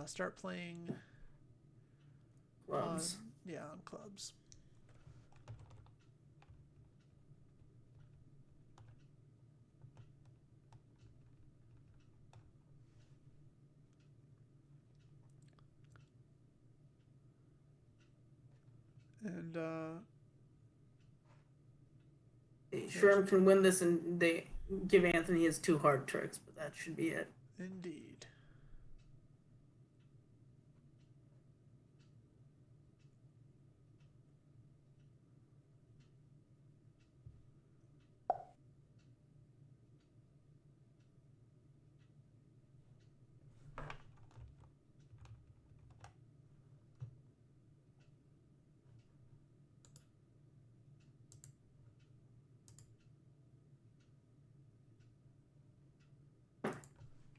start playing Clubs. on clubs. And Sherm can win this, and they give Anthony his 2 hard tricks, but that should be it. Indeed.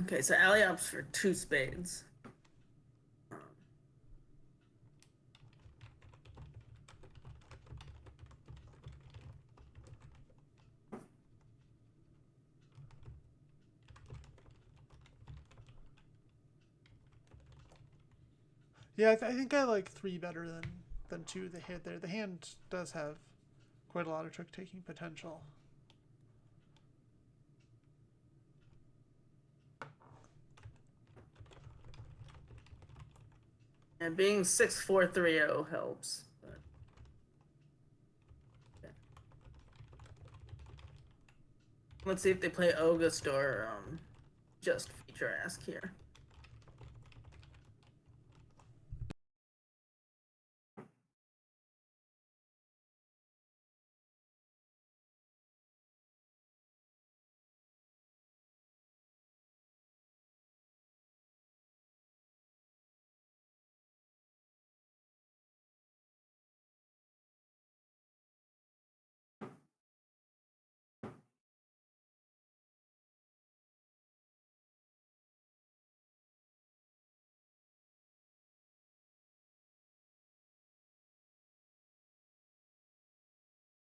Okay, so Ali opts for 2 spades. Yeah, I think I like 3 better than 2 they hit there. The hand does have quite a lot of trick taking potential. And being 6-4-3-0 helps. But... okay. Let's see if they play August or just feature ask here.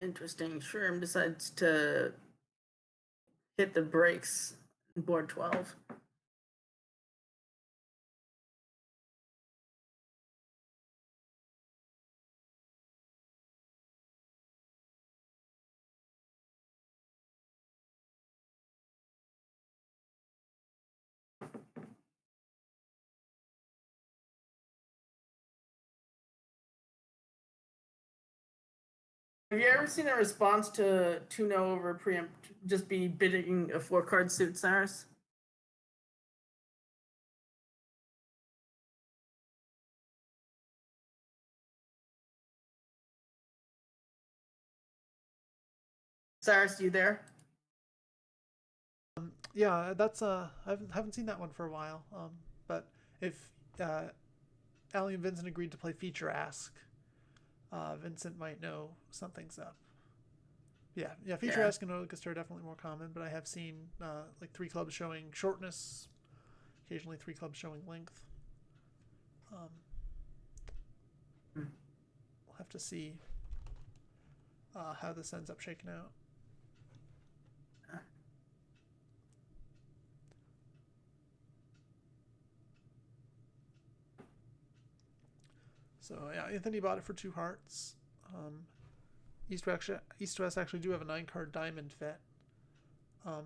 Interesting. Sherm decides to hit the brakes in board 12. Have you ever seen a response to 2-0 over preempt just be bidding a 4-card suit, Cyrus? Cyrus, you there? Yeah, that's I haven't seen that one for a while. But if Ali and Vincent agreed to play feature ask, Vincent might know something's up. Yeah, feature ask and August are definitely more common, but I have seen like 3 clubs showing shortness, occasionally 3 clubs showing length. We'll have to see how this ends up shaking out. So yeah, Anthony bought it for 2 hearts. East West actually do have a 9-card diamond fit, and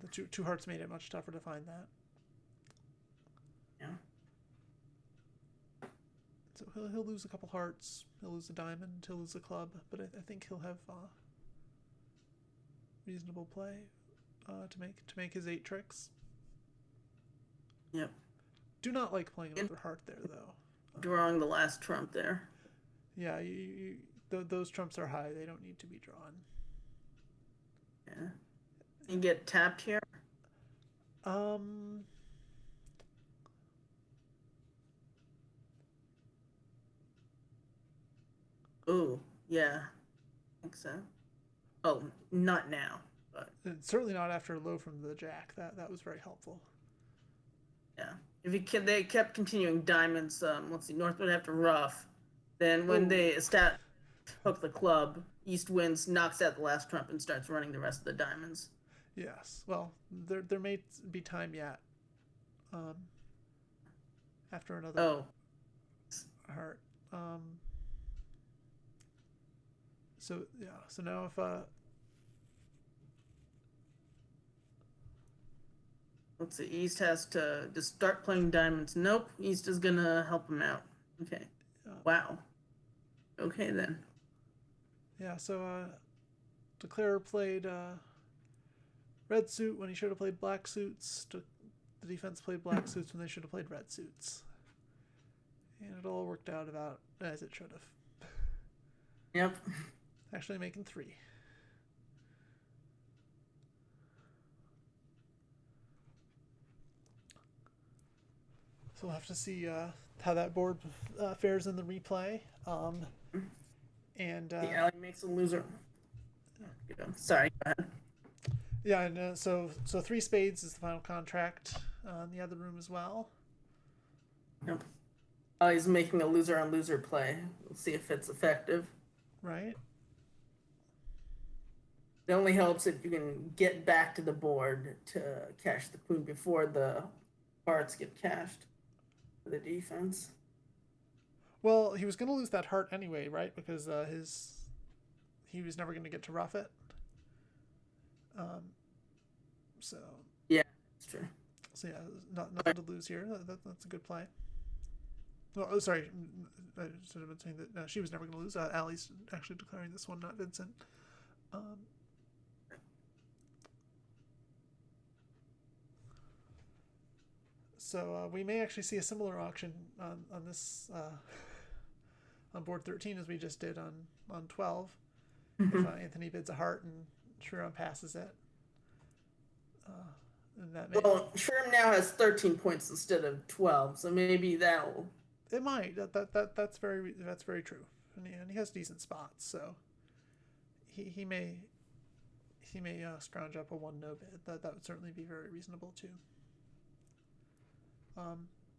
the two hearts made it much tougher to find that. Yeah. So he'll lose a couple hearts. He'll lose a diamond. He'll lose a club, but I think he'll have reasonable play to make his 8 tricks. Yep. Do not like playing another heart there though. Drawing the last trump there. Yeah, those trumps are high. They don't need to be drawn. Yeah. You get tapped here. Oh, yeah, I think so. Oh, not now, but And certainly not after a low from the jack. That was very helpful. yeah. If you they kept continuing diamonds, let's see, North would have to ruff. Then when Oh, they hook the club, East wins, knocks out the last trump, and starts running the rest of the diamonds. yes. Well, there may be time yet. Um, after another Oh, heart. Um, so yeah. So now if let's see, East has to just start playing diamonds. Nope, East is gonna help him out. Okay. uh, Wow. Okay then. yeah. So Declare played red suit when he should have played black suits. The defense played black suits when they should have played red suits, and it all worked out about as it should have. Yep. Actually, making three. So we'll have to see how that board fares in the replay. And The alley makes a loser. Sorry, go ahead. yeah, and so three spades is the final contract in the other room as well. Yep. He's making a loser on loser play. We'll see if it's effective. Right. It only helps if you can get back to the board to cash the queen before the hearts get cashed for the defense. Well, he was going to lose that heart anyway, right? Because he was never going to get to rough it. Um, so Yeah, that's true. so yeah, nothing to lose here. That's a good play. Oh, sorry, I should have been saying that she was never going to lose. Allie's actually declaring this one, not Vincent. Um, so we may actually see a similar auction on this on board 13 as we just did on 12. If Anthony bids a heart and Shuron passes it, and that may Well, Sherm now has 13 points instead of 12, so maybe that'll. it might that's very true, and he has decent spots, so he may scrounge up a 1-no bid. That would certainly be very reasonable too.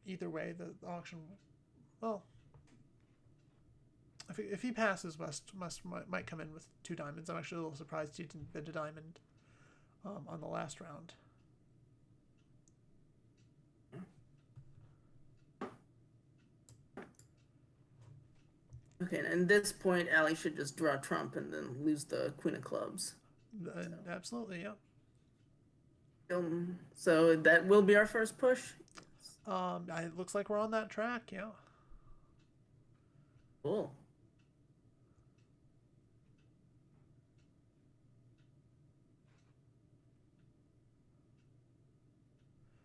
Either way, the auction, well, if he passes, West might come in with two diamonds. I'm actually a little surprised he didn't bid a diamond on the last round. Okay, and at this point, Allie should just draw trump and then lose the queen of clubs. Absolutely, yeah. So that will be our first push. It looks like we're on that track, yeah. Cool.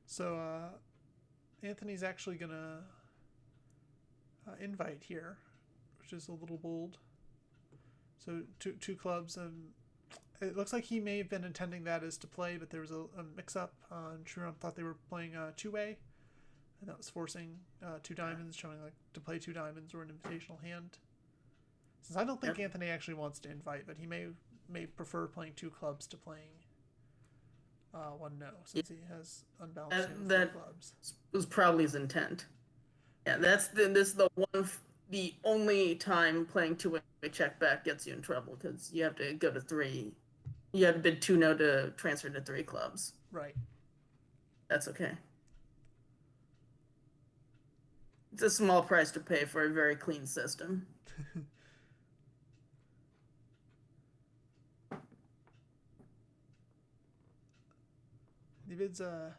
So Anthony's actually gonna invite here, which is a little bold. So two clubs, and it looks like he may have been intending that as to play, but there was a mix-up. Shuram thought they were playing two-way, and that was forcing two diamonds, showing like to play two diamonds or an invitational hand. Since I don't think Anthony actually wants to invite, but he may prefer playing two clubs to playing 1-no, since he has unbalanced that clubs. was probably his intent. Yeah, this is the only time playing two-way check back gets you in trouble because you have to go to three. You have to bid 2-no to transfer to three clubs. Right. That's okay. It's a small price to pay for a very clean system. The bids and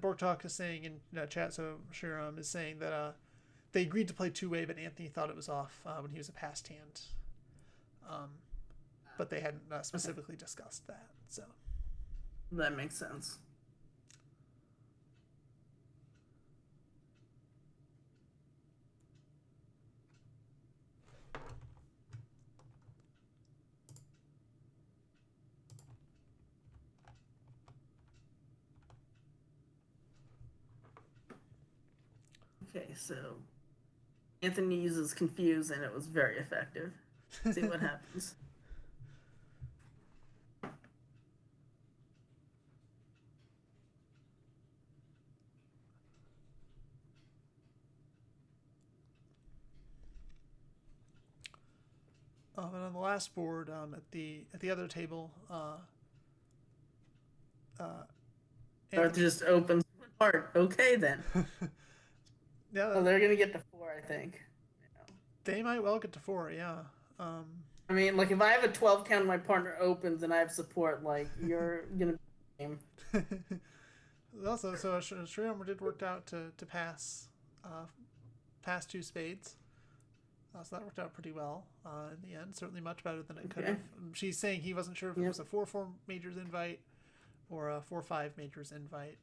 Bork Talk is saying in chat, so Shiram is saying that they agreed to play two-way, but Anthony thought it was off when he was a passed hand. But they hadn't specifically discussed that, so. That makes sense. Okay, so Anthony uses confuse, and it was very effective. See what happens. And on the last board, at the other table, North just opens heart. Okay, then. Yeah, So they're gonna get to 4, I think. they might well get to 4. Yeah. I mean, like if I have a 12 count, and my partner opens, and I have support. Like you're gonna be game. Also, so Sriram did work out to pass 2 spades. So that worked out pretty well in the end. Certainly much better than it could have. She's saying he wasn't sure if it was a 4-4 majors invite or a 4-5 majors invite.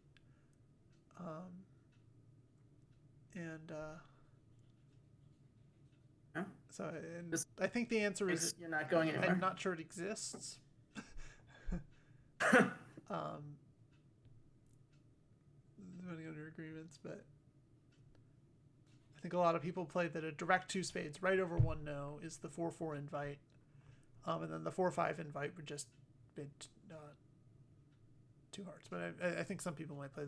And so I think the answer is you're not going anywhere. I'm not sure it exists. Depending on your agreements, but I think a lot of people play that a direct 2 spades right over 1 no is the 4-4 invite, and then the 4-5 invite would just be 2 hearts. But I think some people might play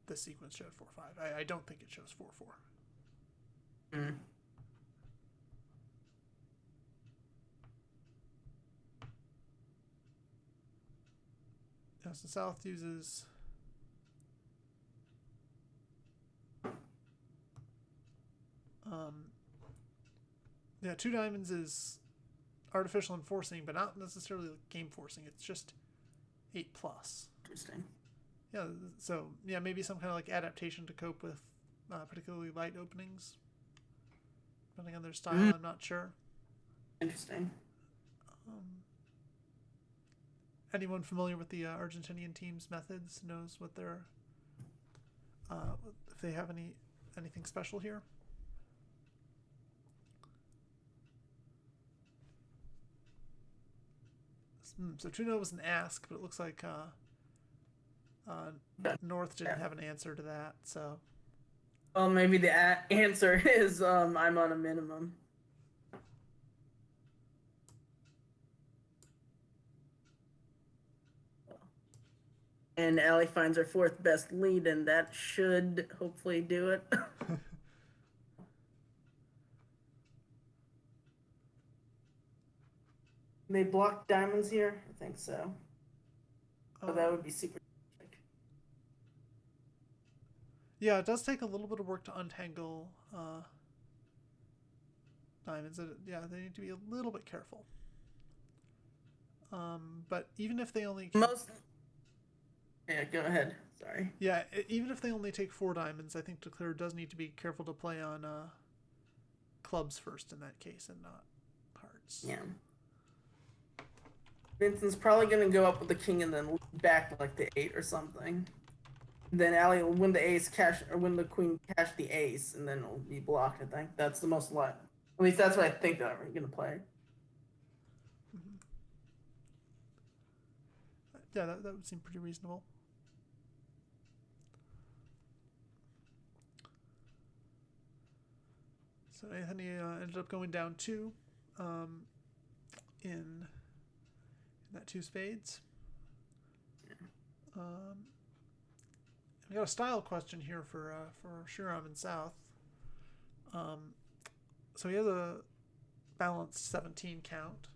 the sequence showed 4-5. I don't think it shows 4-4. Mm. Yeah, so South uses yeah, 2 diamonds is artificial enforcing, but not necessarily game forcing. It's just 8+. Interesting. Yeah, so yeah, maybe some kind of like adaptation to cope with particularly light openings, depending on their style. I'm not sure. Interesting. Anyone familiar with the Argentinian team's methods knows what they're if they have anything special here. So 2-0 was an ask, but it looks like North didn't have an answer to that. So, well, maybe the answer is I'm on a minimum. And Allie finds her 4th best lead, and that should hopefully do it. They blocked diamonds here? I think so. Oh, that would be super. Yeah, it does take a little bit of work to untangle diamonds. Yeah, they need to be a little bit careful. But even if they only yeah, go ahead. Sorry. Yeah, even if they only take 4 diamonds, I think Declare does need to be careful to play on clubs first in that case and not hearts. Yeah. Vincent's probably going to go up with the king and then back like the 8 or something. Then Allie will win the ace cash, or win the queen cash the ace, and then it'll be blocked. I think that's the most likely. At least that's what I think that we're going to play. Mm-hmm. Yeah, that would seem pretty reasonable. So Anthony ended up going down 2 in that 2 spades. We got a style question here for Shuram and South. So he has a balanced 17 count,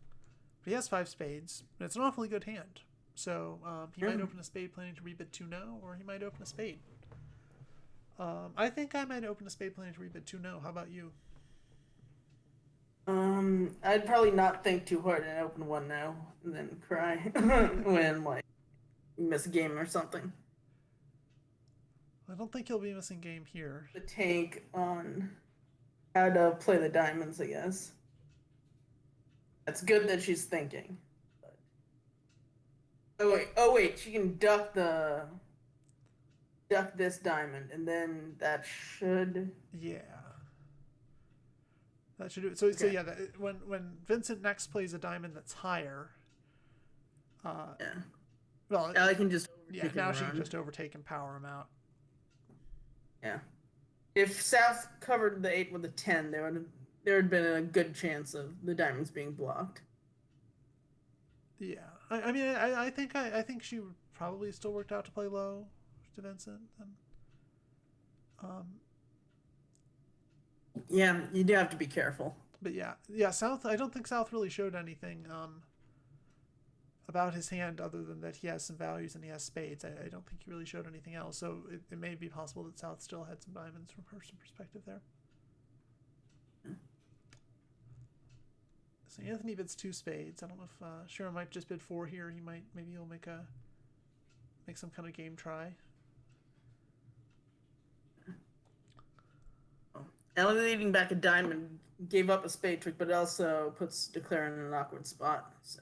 but he has 5 spades, and it's an awfully good hand. So he might open a spade planning to rebid 2-0, or he might open a spade. I think I might open a spade planning to rebid 2-0. How about you? I'd probably not think too hard and open 1-0 and then cry when like you miss a game or something. I don't think he'll be missing game here. The take on how to play the diamonds, I guess. That's good that she's thinking. But... Oh wait, she can duck this diamond, and then that should. Yeah. That should do it. So yeah, when Vincent next plays a diamond that's higher. Yeah. Well, now I can just. Yeah. Now she can just overtake and power him out. Yeah. If South covered the 8 with a 10, there had been a good chance of the diamonds being blocked. Yeah, I mean, I think she would probably still worked out to play low to Vincent. And, um, Yeah, you do have to be careful. but yeah, South. I don't think South really showed anything about his hand other than that he has some values and he has spades. I don't think he really showed anything else. So it may be possible that South still had some diamonds from her perspective there. So Anthony bids 2 spades. I don't know if Shira might just bid 4 here. Maybe he'll make some kind of game try. Elevating back a diamond gave up a spade trick, but it also puts Declare in an awkward spot. So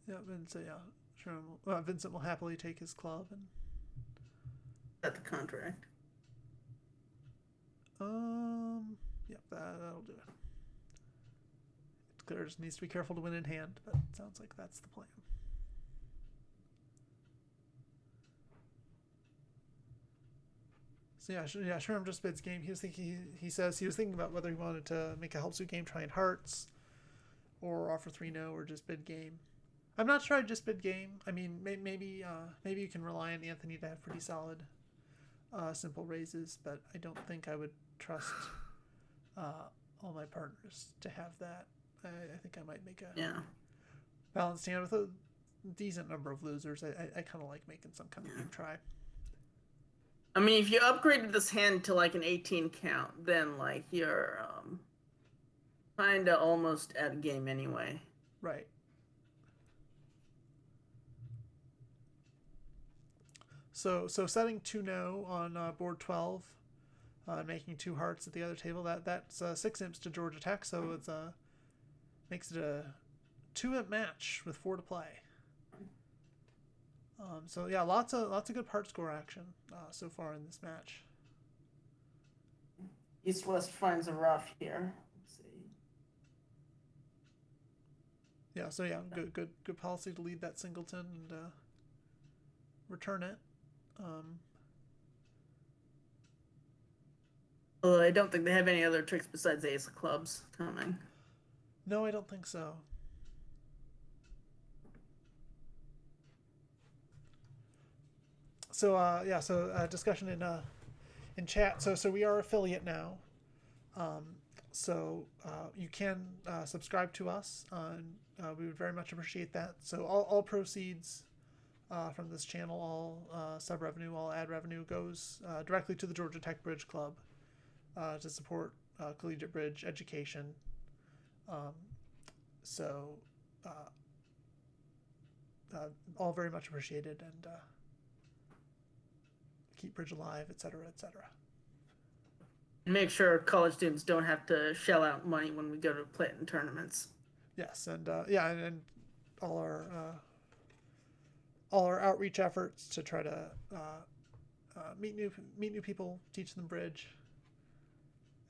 Yeah, Vincent. Yeah, Vincent will happily take his club and. that's the contract. Yep, that'll do it. Declare just needs to be careful to win in hand, but it sounds like that's the plan. So yeah, Sherm just bids game. He says he was thinking about whether he wanted to make a help suit game try in hearts, or offer 3-no, or just bid game. I'm not sure I'd just bid game. I mean, maybe you can rely on Anthony to have pretty solid, simple raises, but I don't think I would trust all my partners to have that. I think I might make a balanced hand with a decent number of losers. I kind of like making some kind of game try. I mean, if you upgraded this hand to like an 18 count, then like you're kind of almost at a game anyway. Right. So setting 2-no on board 12, making 2 hearts at the other table. That's 6 imps to Georgia Tech, so it's makes it a 2-imp match with 4 to play. So yeah, lots of good part score action so far in this match. East West finds a rough here. Let's see. Yeah, so yeah, good policy to lead that singleton and return it. Although I don't think they have any other tricks besides the Ace of Clubs coming. No, I don't think so. So discussion in chat. So we are affiliate now. So you can subscribe to us, and we would very much appreciate that. So all proceeds from this channel, all sub revenue, all ad revenue goes directly to the Georgia Tech Bridge Club to support collegiate bridge education. So all very much appreciated, and keep bridge alive, etc., etc. And make sure college students don't have to shell out money when we go to play in tournaments. Yes, and and all our outreach efforts to try to meet new people, teach them bridge,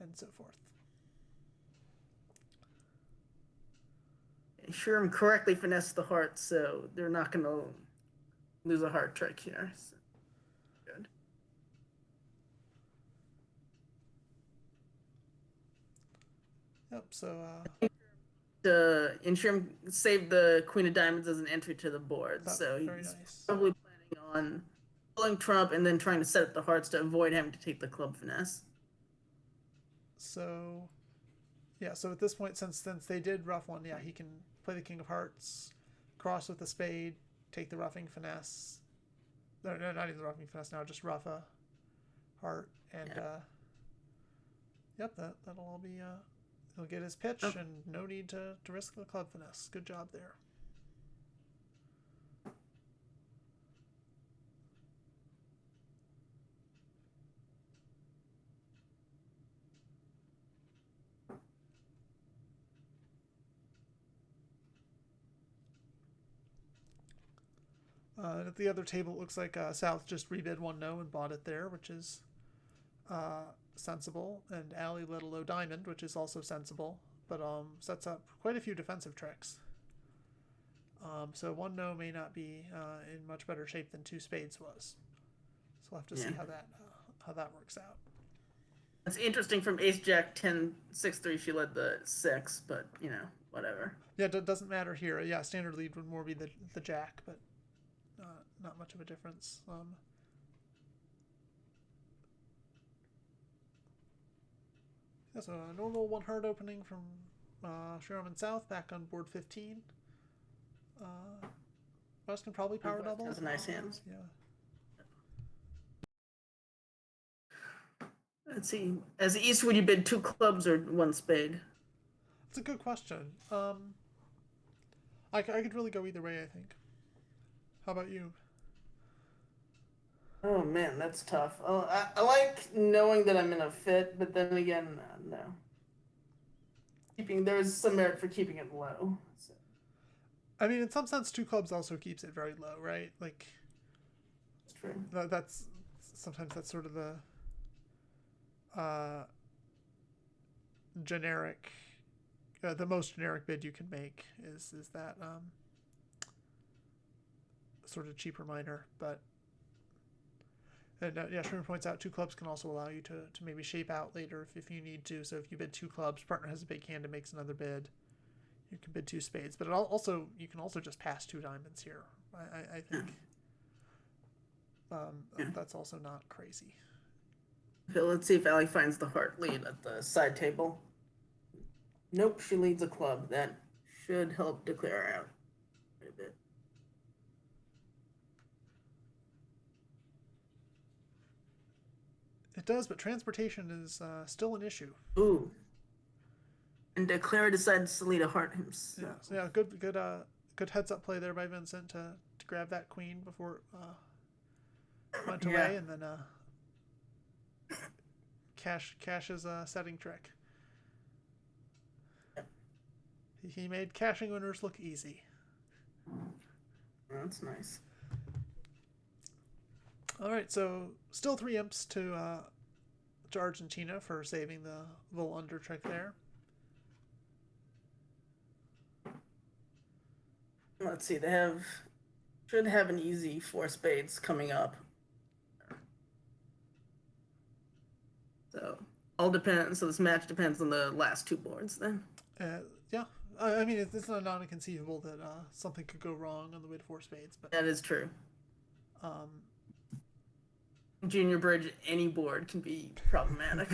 and so forth. Sherm correctly finessed the heart, so they're not going to lose a heart trick here. So, good. Yep. So. And Sherm saved the Queen of Diamonds as an entry to the board, so he's nice. probably planning on pulling trump and then trying to set up the hearts to avoid having to take the club finesse. So, yeah. So at this point, since they did rough one, yeah, he can play the King of Hearts, cross with the spade, take the roughing finesse. No, not even the roughing finesse now, just rough a heart, and yep, that'll all be. He'll get his pitch, and no need to risk the club finesse. Good job there. And at the other table, it looks like South just rebid 1-no and bought it there, which is sensible. And Allie let a low diamond, which is also sensible, but sets up quite a few defensive tricks. So 1-no may not be in much better shape than 2 spades was. we'll have to see how that works out. It's interesting from Ace Jack 10 6-3 she led the 6, but whatever. Yeah, it doesn't matter here. Yeah, standard lead would more be the Jack, but not much of a difference. Yeah, so a normal 1 heart opening from Sherman South back on board 15. West can probably power double. Has a nice hands. Yeah. Let's see. As the East, would you bid 2 clubs or 1 spade? That's a good question. I could really go either way, I think. How about you? Oh man, that's tough. Oh, I like knowing that I'm in a fit, but then again, no. There's some merit for keeping it low. So. I mean, in some sense, 2 clubs also keeps it very low, right? Like, That's true. That's sometimes that's sort of the generic, the most generic bid you can make is that sort of cheaper minor, but. And Sherman points out 2 clubs can also allow you to maybe shape out later if you need to. So if you bid 2 clubs, partner has a big hand and makes another bid, you can bid 2 spades. But you can also just pass 2 diamonds here. I think that's also not crazy. Okay, let's see if Allie finds the heart lead at the side table. Nope, she leads a club. That should help declare out a bit. It does, but transportation is still an issue. Ooh. And Declare decides to lead a heart himself. Yeah, so good heads up play there by Vincent to grab that queen before it went away, and then Cash's setting trick. He made cashing winners look easy. That's nice. All right, so still 3 imps to Argentina for saving the Vol under trick there. Let's see, they should have an easy 4 spades coming up. So all depends. So this match depends on the last 2 boards then. Yeah, I mean it's not inconceivable that something could go wrong on the way to 4 spades, but that is true. Junior bridge, any board can be problematic.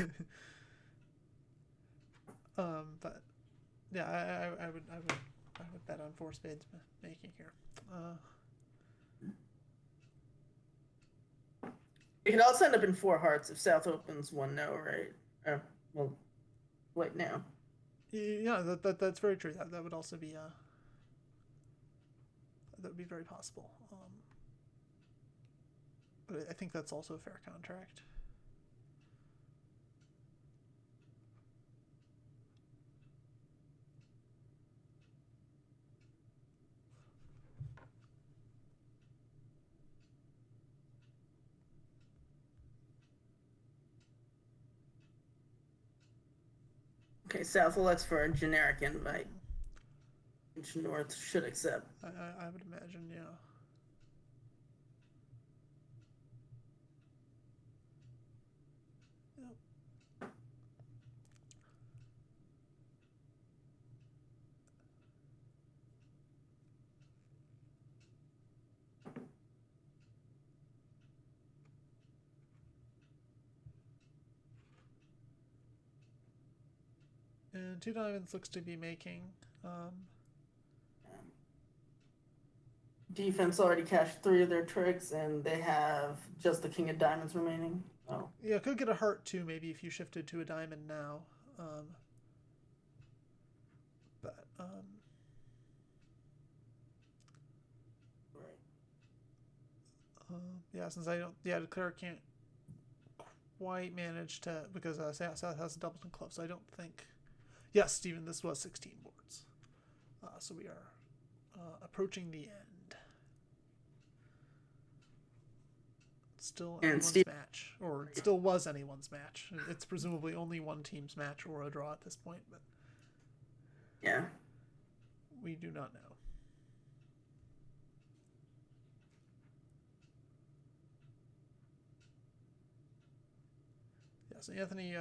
But yeah, I would bet on 4 spades making here. It could also end up in 4 hearts if South opens 1-0, right? Well, wait now. Yeah, that's very true. That would also be that would be very possible. But I think that's also a fair contract. Okay, South elects for a generic invite, which North should accept. I would imagine, yeah. And 2 diamonds looks to be making. Defense already cashed 3 of their tricks, and they have just the king of diamonds remaining. Oh. Yeah, could get a heart too, maybe if you shifted to a diamond now. Yeah, since Declare can't quite manage to, because South has a doubleton club, so I don't think. Yes, Stephen, this was 16 boards. So we are approaching the end. Still anyone's match, or it still was anyone's match. It's presumably only one team's match or a draw at this point, but yeah, we do not know. Yeah, so Anthony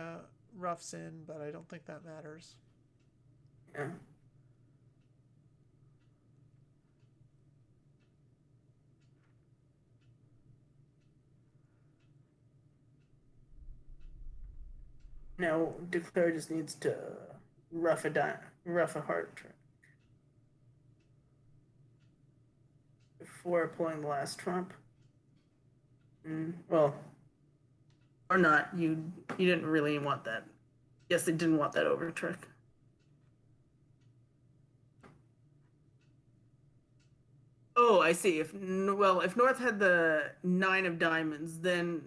roughs in, but I don't think that matters. Yeah. Now declare just needs to rough a heart trick before pulling the last trump. Well, or not. You didn't really want that. Yes, they didn't want that over trick. Oh, I see. If North had the 9 of diamonds, then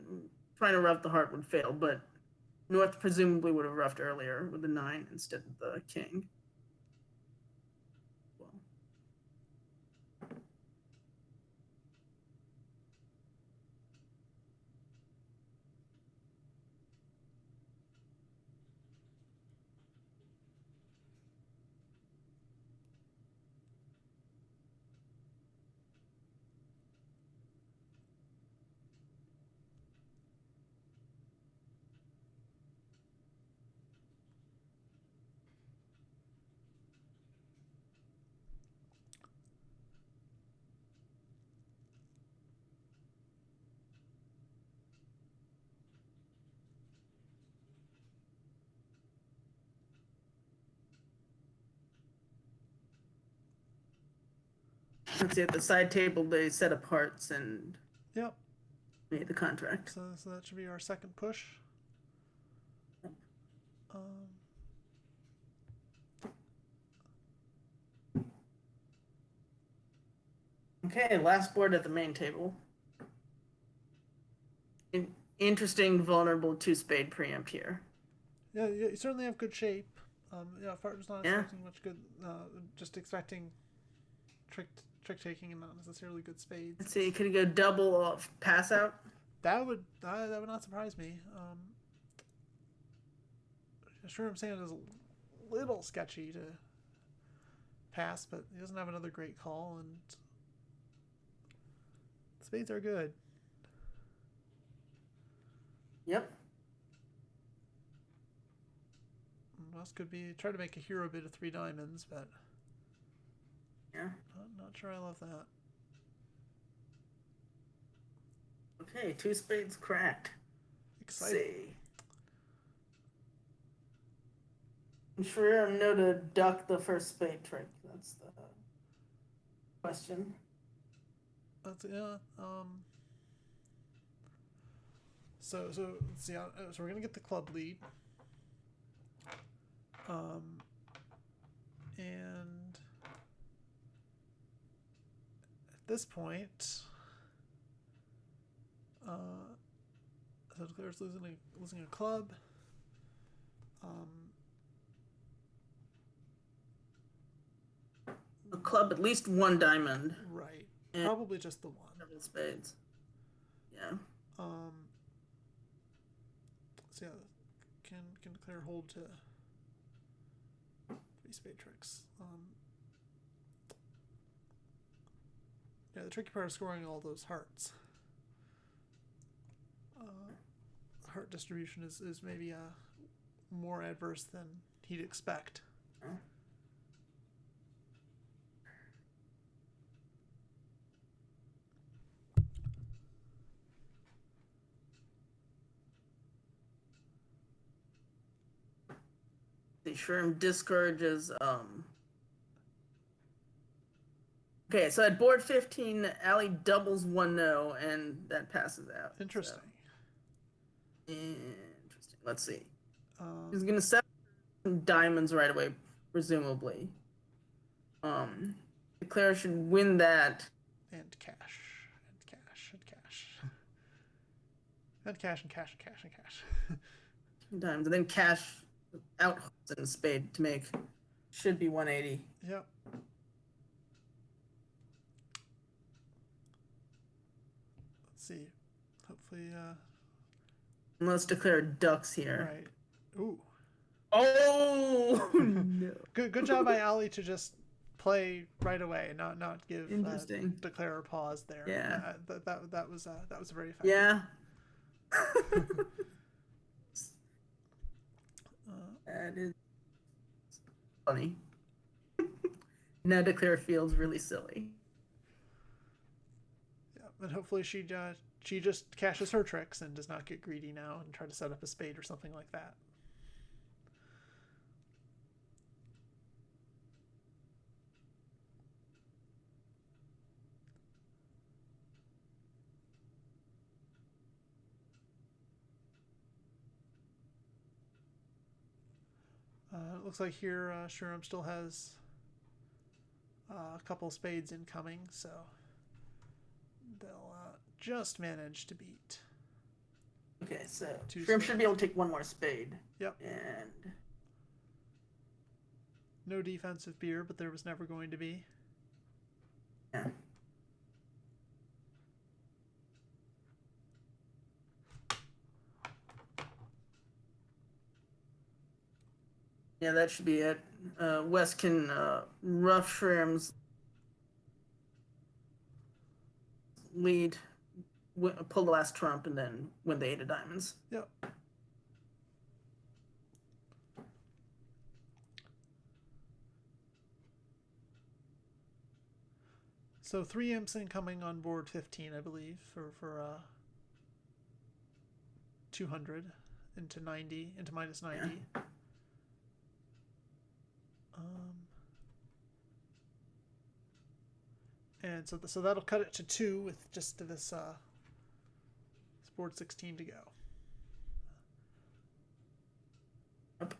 trying to rough the heart would fail. But North presumably would have roughed earlier with the 9 instead of the king. Well, let's see. At the side table, they set up hearts and Yep. made the contract. So that should be our second push. Okay, last board at the main table. Interesting, vulnerable 2-spade preempt here. Yeah, you certainly have good shape. Yeah, Farton's not expecting much good. Just expecting trick taking and not necessarily good spades. Let's see, could he go double off pass out? That would not surprise me. Sure, I'm saying it is a little sketchy to pass, but he doesn't have another great call, and spades are good. Yep. This could be try to make a hero bid of 3 diamonds, but yeah, not sure I love that. Okay, 2 spades cracked. Exciting. Let's see. I'm sure I know to duck the first spade trick. That's the question. That's So let's see. So we're gonna get the club lead. And at this point, so Claire's losing a club. A club, at least 1 diamond. Right. Probably just the 1. Several spades. Yeah. So yeah, can Claire hold to 3 spade tricks? Yeah, the tricky part is scoring all those hearts. Heart distribution is maybe more adverse than he'd expect. The Shroom discourages. Okay, so at board 15, Ali doubles 1 no, and that passes out. Interesting. So. Interesting. Let's see. He's gonna set diamonds right away, presumably. Claire should win that. And cash. And cash. And cash. And cash and cash and cash and cash. Diamonds, and then cash out in a spade to make. Should be 180. Yep. Let's see. Hopefully. Let's declare ducks here. Right. Ooh. Oh no. Good job by Ali to just play right away, not give declare a pause there. Yeah. That was very effective. Yeah. That is funny. Now declare feels really silly. Yeah, and hopefully she just cashes her tricks and does not get greedy now and try to set up a spade or something like that. It looks like here Shuram still has a couple spades incoming, so they'll just manage to beat. Okay, so Two Shrimp spades. should be able to take one more spade. Yep. And No defensive beer, but there was never going to be. yeah. Yeah, that should be it. Wes can rough Shrimp's lead, pull the last trump, and then win the 8 of diamonds. Yep. So 3 imps incoming on board 15, I believe, for 200 into 90 into minus 90. Yeah. And so that'll cut it to 2 with just this board 16 to go. Yep.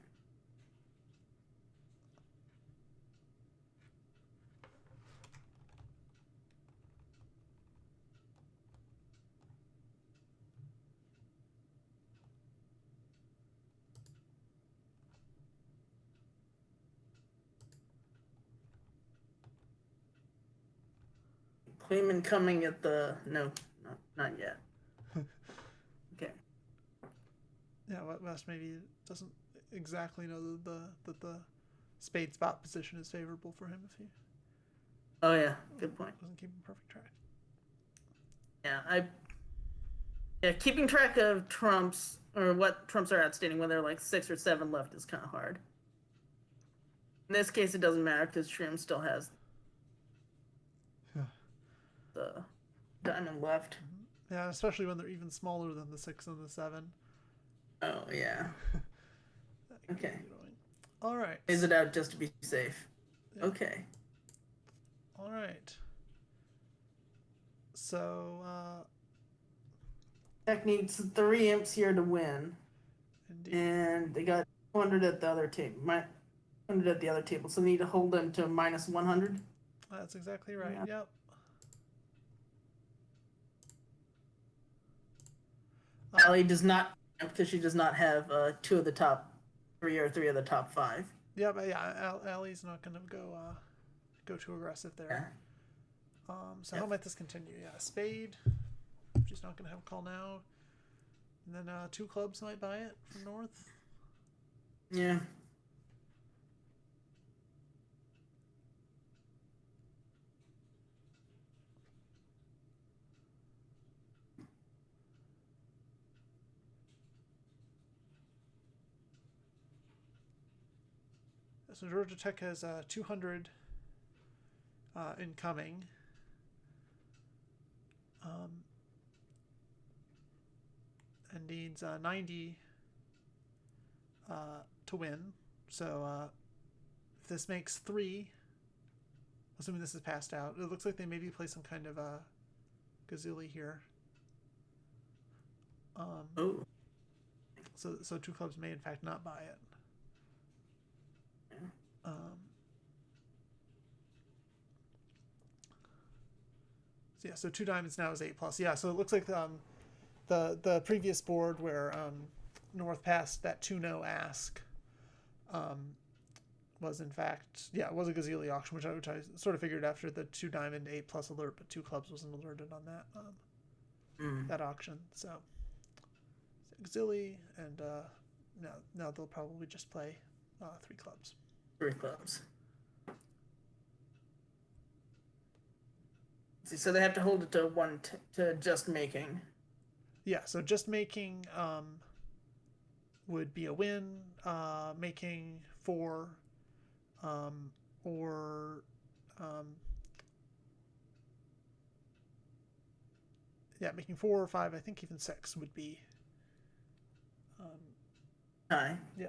Clayman coming at the not yet. Okay. Yeah, West maybe doesn't exactly know that the spade spot position is favorable for him if he. Oh yeah, good point. Doesn't keep him perfect track. Yeah, keeping track of trumps or what trumps are outstanding, whether like 6 or 7 left, is kind of hard. In this case, it doesn't matter because Shrimp still has the diamond left. Yeah, especially when they're even smaller than the 6 and the 7. Oh yeah. Okay. All right. Is it out just to be safe? Yeah. Okay. All right. So Tech needs 3 imps here to win. Indeed. And they got 200 at the other table. 100 at the other table, so they need to hold them to minus 100. That's exactly right. Yeah. Yep. Allie does not, because she does not have 2 of the top 3 or 3 of the top 5. Yeah, but yeah, Allie's not going to go too aggressive there. Yeah. So how might this continue? Yeah, spade. She's not going to have a call now. And then 2 clubs might buy it from North. Yeah. So Georgia Tech has 200 incoming. And needs 90 to win. So if this makes 3, assuming this is passed out, it looks like they maybe play some kind of gazilli here. Oh. So 2 clubs may in fact not buy it. So yeah, so 2 diamonds now is 8 plus. Yeah, so it looks like the previous board where North passed that 2-no ask was in fact, it was a gazilli auction, which I sort of figured after the 2 diamond 8 plus alert, but 2 clubs wasn't alerted on that that auction. So gazilli, and now they'll probably just play 3 clubs. 3 clubs. So they have to hold it to 1 to just making. Yeah, so just making would be a win, making 4, or yeah, making 4 or 5. I think even 6 would be. Tie. Yeah.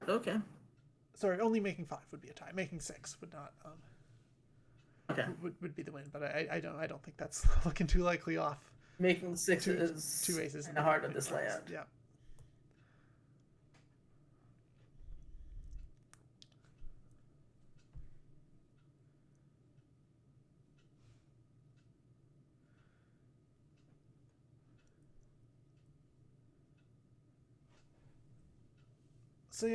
Okay. Sorry, only making 5 would be a tie. Making 6 would not. Okay. Would be the win, but I don't think that's looking too likely off. Making 6 Two is aces kind of hard on this layout. Yeah. So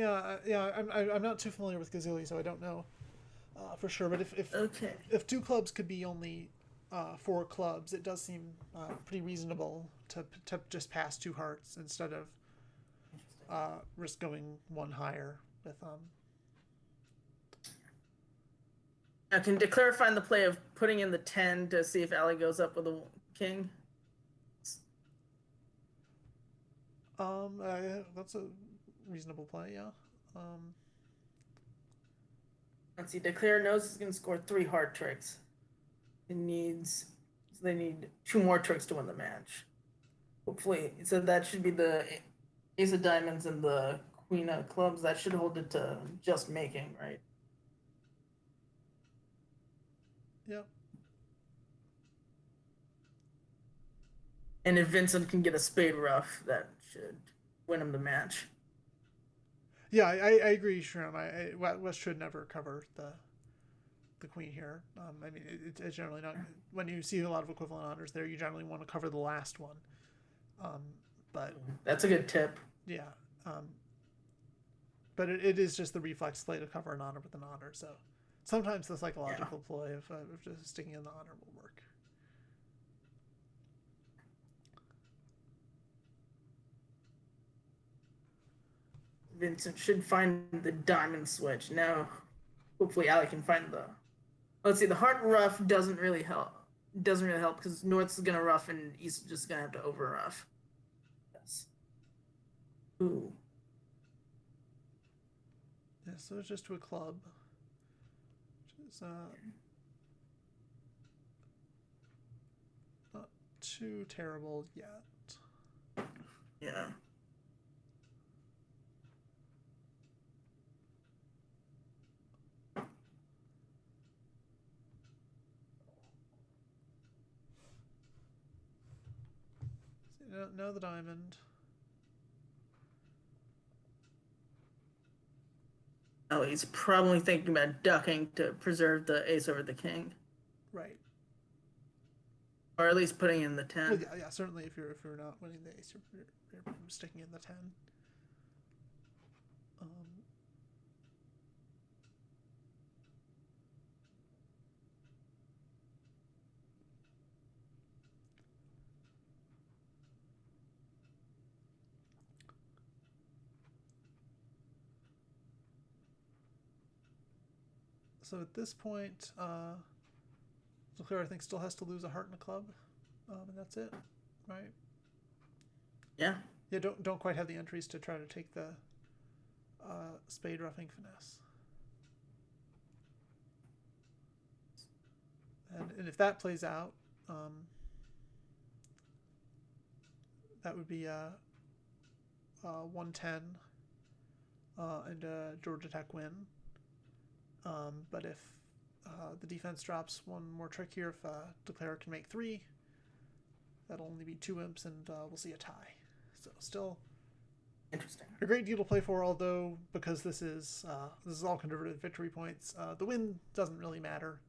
I'm not too familiar with Gazilli, so I don't know for sure. But if 2 clubs could be only 4 clubs, it does seem pretty reasonable to just pass 2 hearts instead of risk going 1 higher with Now, can Declare find the play of putting in the 10 to see if Ali goes up with a king? That's a reasonable play, yeah. Let's see. Declare knows he's going to score 3 hard tricks. They need 2 more tricks to win the match. Hopefully, so that should be the ace of diamonds and the queen of clubs. That should hold it to just making, right? Yeah. And if Vincent can get a spade ruff, that should win him the match. Yeah, I agree, Shram. West should never cover the queen here. I mean, it's generally not. When you see a lot of equivalent honors there, you generally want to cover the last one. But that's a good tip. Yeah. But it is just the reflex play to cover an honor with an honor. So sometimes the psychological play of just sticking in the honor will work. Vincent should find the diamond switch. Now, hopefully, Ali can find the. Let's see. The heart ruff doesn't really help. Doesn't really help because North's gonna ruff and East is just gonna have to over ruff. Yes. Ooh. Yeah, so it's just to a club, which is not too terrible yet. Yeah. Now the diamond. Oh, he's probably thinking about ducking to preserve the ace over the king. Right. Or at least putting in the 10. Well, yeah, certainly if you're not winning the ace, you're sticking in the 10. So at this point, Leclerc, I think, still has to lose a heart and a club, and that's it, right? Yeah. Yeah. Don't quite have the entries to try to take the spade roughing finesse. And if that plays out, that would be 110 and a Georgia Tech win. But if the defense drops 1 more trick here, if Declare can make 3, that'll only be 2 imps, and we'll see a tie. So still interesting. A great deal to play for, although because this is all converted victory points, the win doesn't really matter.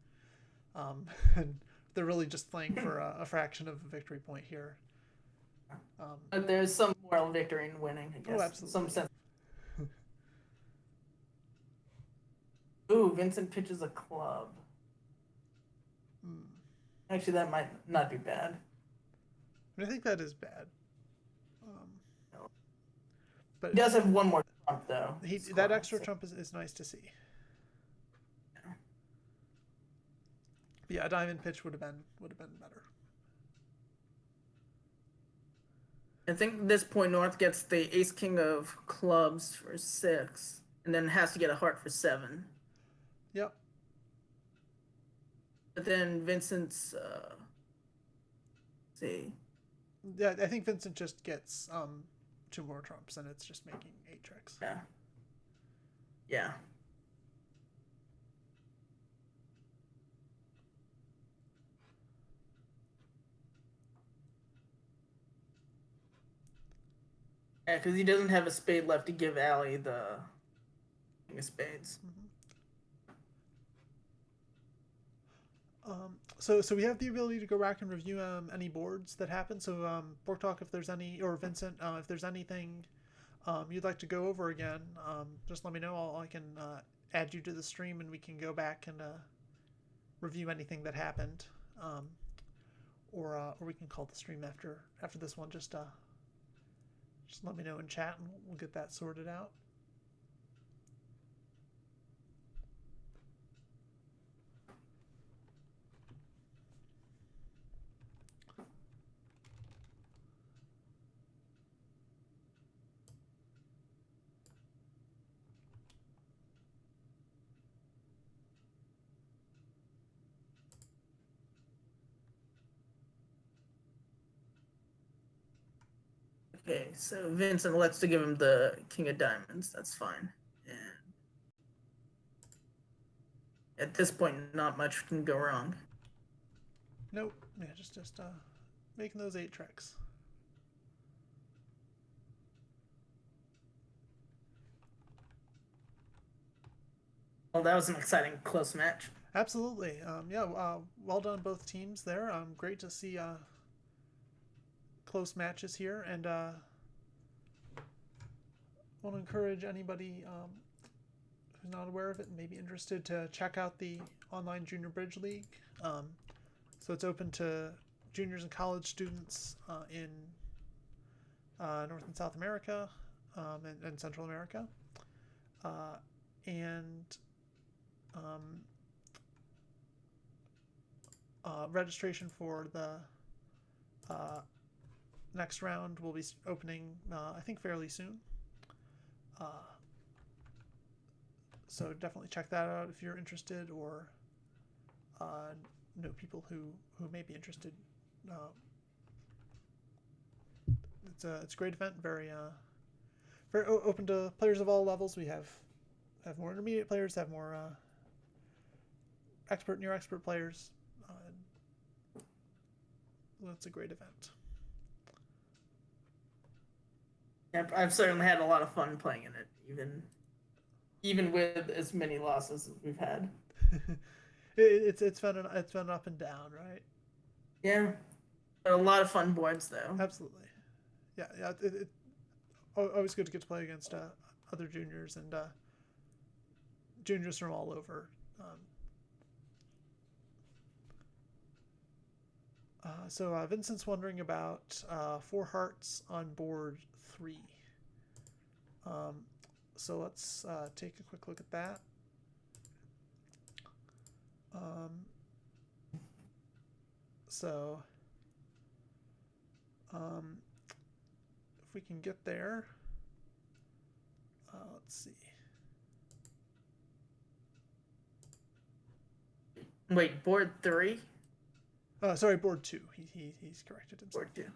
And they're really just playing for a fraction of a victory point here. But there's some moral victory in winning, I guess. Oh, absolutely. Some sense. Ooh, Vincent pitches a club. Actually, that might not be bad. I think that is bad. But he does have 1 more trump, though. That extra trump is nice to see. Yeah. But yeah, a diamond pitch would have been better. I think this point north gets the ace king of clubs for 6, and then has to get a heart for 7. Yep. But then Vincent's see. Yeah, I think Vincent just gets 2 more trumps, and it's just making 8 tricks. Yeah. Yeah. Yeah, because he doesn't have a spade left to give Allie the king of spades. So we have the ability to go back and review any boards that happen. So Borktalk, if there's any, or Vincent, if there's anything you'd like to go over again, just let me know. I can add you to the stream, and we can go back and review anything that happened, or we can call the stream after this one. Just let me know in chat, and we'll get that sorted out. Okay, so Vincent elects to give him the king of diamonds. That's fine. And at this point, not much can go wrong. Nope. Yeah, just making those 8 tricks. Well, that was an exciting close match. Absolutely. Yeah. Well done, both teams there. Great to see close matches here, and want to encourage anybody who's not aware of it and maybe interested to check out the online Junior Bridge League. So it's open to juniors and college students in North and South America and Central America, and registration for the next round will be opening, I think, fairly soon. So definitely check that out if you're interested, or know people who may be interested. It's a great event, very open to players of all levels. We have more intermediate players, have more expert, near expert players. It's a great event. Yep, I've certainly had a lot of fun playing in it, even with as many losses as we've had. it's been up and down, right? Yeah, a lot of fun boards though. Absolutely. Yeah. It always good to get to play against other juniors and juniors from all over. So Vincent's wondering about 4 hearts on board 3. So let's take a quick look at that. So if we can get there, let's see. Wait, board 3? Sorry, board 2. He's corrected himself. Board 2.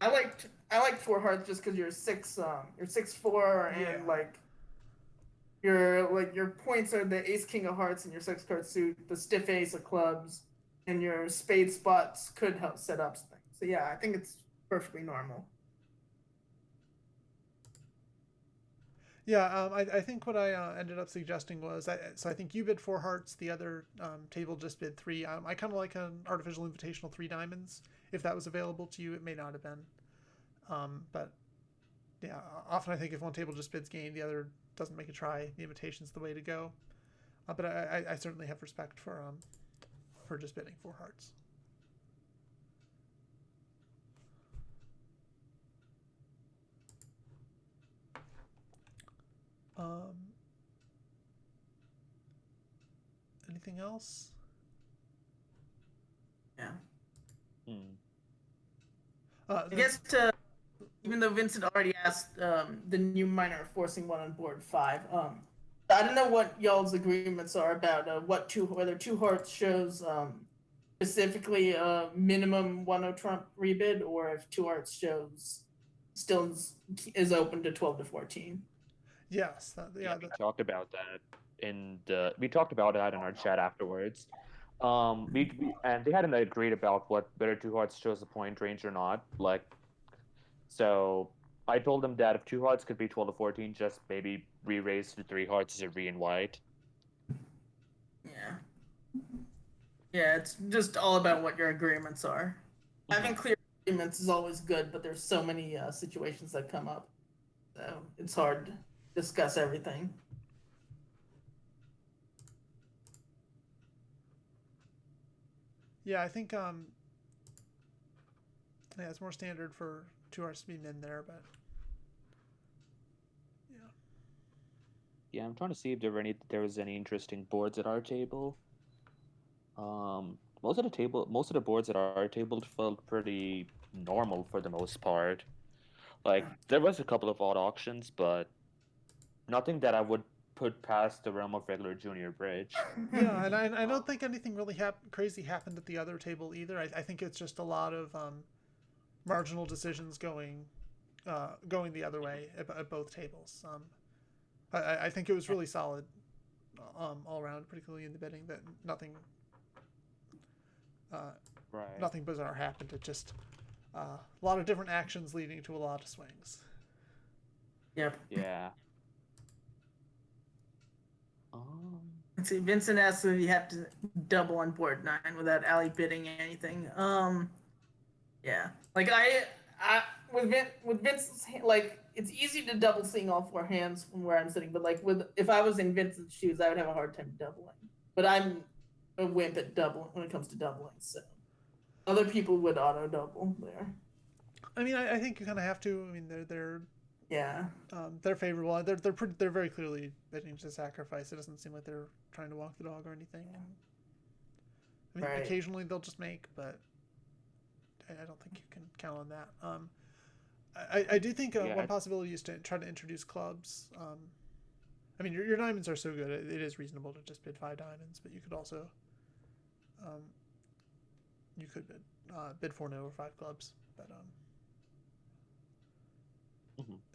I liked 4 hearts just because you're 6'4", and your points are the ace king of hearts and your 6-card suit, the stiff ace of clubs, and your spade spots could help set up things. So yeah, I think it's perfectly normal. Yeah, I think what I ended up suggesting was, so I think you bid 4 hearts, the other table just bid 3. I kind of like an artificial invitational 3 diamonds. If that was available to you, it may not have been. But yeah, often I think if one table just bids game, the other doesn't make a try. The invitation's the way to go. But I certainly have respect for just bidding 4 hearts. Anything else? Yeah. I guess even though Vincent already asked the new minor forcing one on board 5, I don't know what y'all's agreements are about whether two hearts shows specifically a minimum 1-0 trump rebid, or if two hearts shows still is open to 12 to 14. Yes, Yeah, we talked about that we talked about that in our chat afterwards. And they hadn't agreed about whether two hearts shows a point range or not. So I told them that if two hearts could be 12 to 14, just maybe re-raise to three hearts as a re and white. Yeah. Yeah, it's just all about what your agreements are. Having clear agreements is always good, but there's so many situations that come up, so it's hard to discuss everything. Yeah, I think yeah, it's more standard for two hearts to be min there, but yeah. Yeah, I'm trying to see if there was any interesting boards at our table. Most of the boards at our table felt pretty normal for the most part. Like there was a couple of odd auctions, but nothing that I would put past the realm of regular junior bridge. Yeah, and I don't think anything really crazy happened at the other table either. I think it's just a lot of marginal decisions going the other way at both tables. I think it was really solid all around, particularly in the bidding. That nothing bizarre happened. It just a lot of different actions leading to a lot of swings. Yep. Yeah. Let's see. Vincent asks if you have to double on board 9 without Ali bidding anything. Yeah. Like I with Vincent's, like, it's easy to double seeing all 4 hands from where I'm sitting, but like if I was in Vincent's shoes, I would have a hard time doubling. But I'm a wimp at doubling when it comes to doubling, so other people would auto double there. I mean, I think you kind of have to. I mean, they're yeah, they're favorable. They're very clearly bidding to sacrifice. It doesn't seem like they're trying to walk the dog or anything. I mean, occasionally they'll just make, but I don't think you can count on that. I do think one possibility is to try to introduce clubs. I mean, your diamonds are so good; it is reasonable to just bid 5 diamonds, but you could also bid 4 no or 5 clubs, but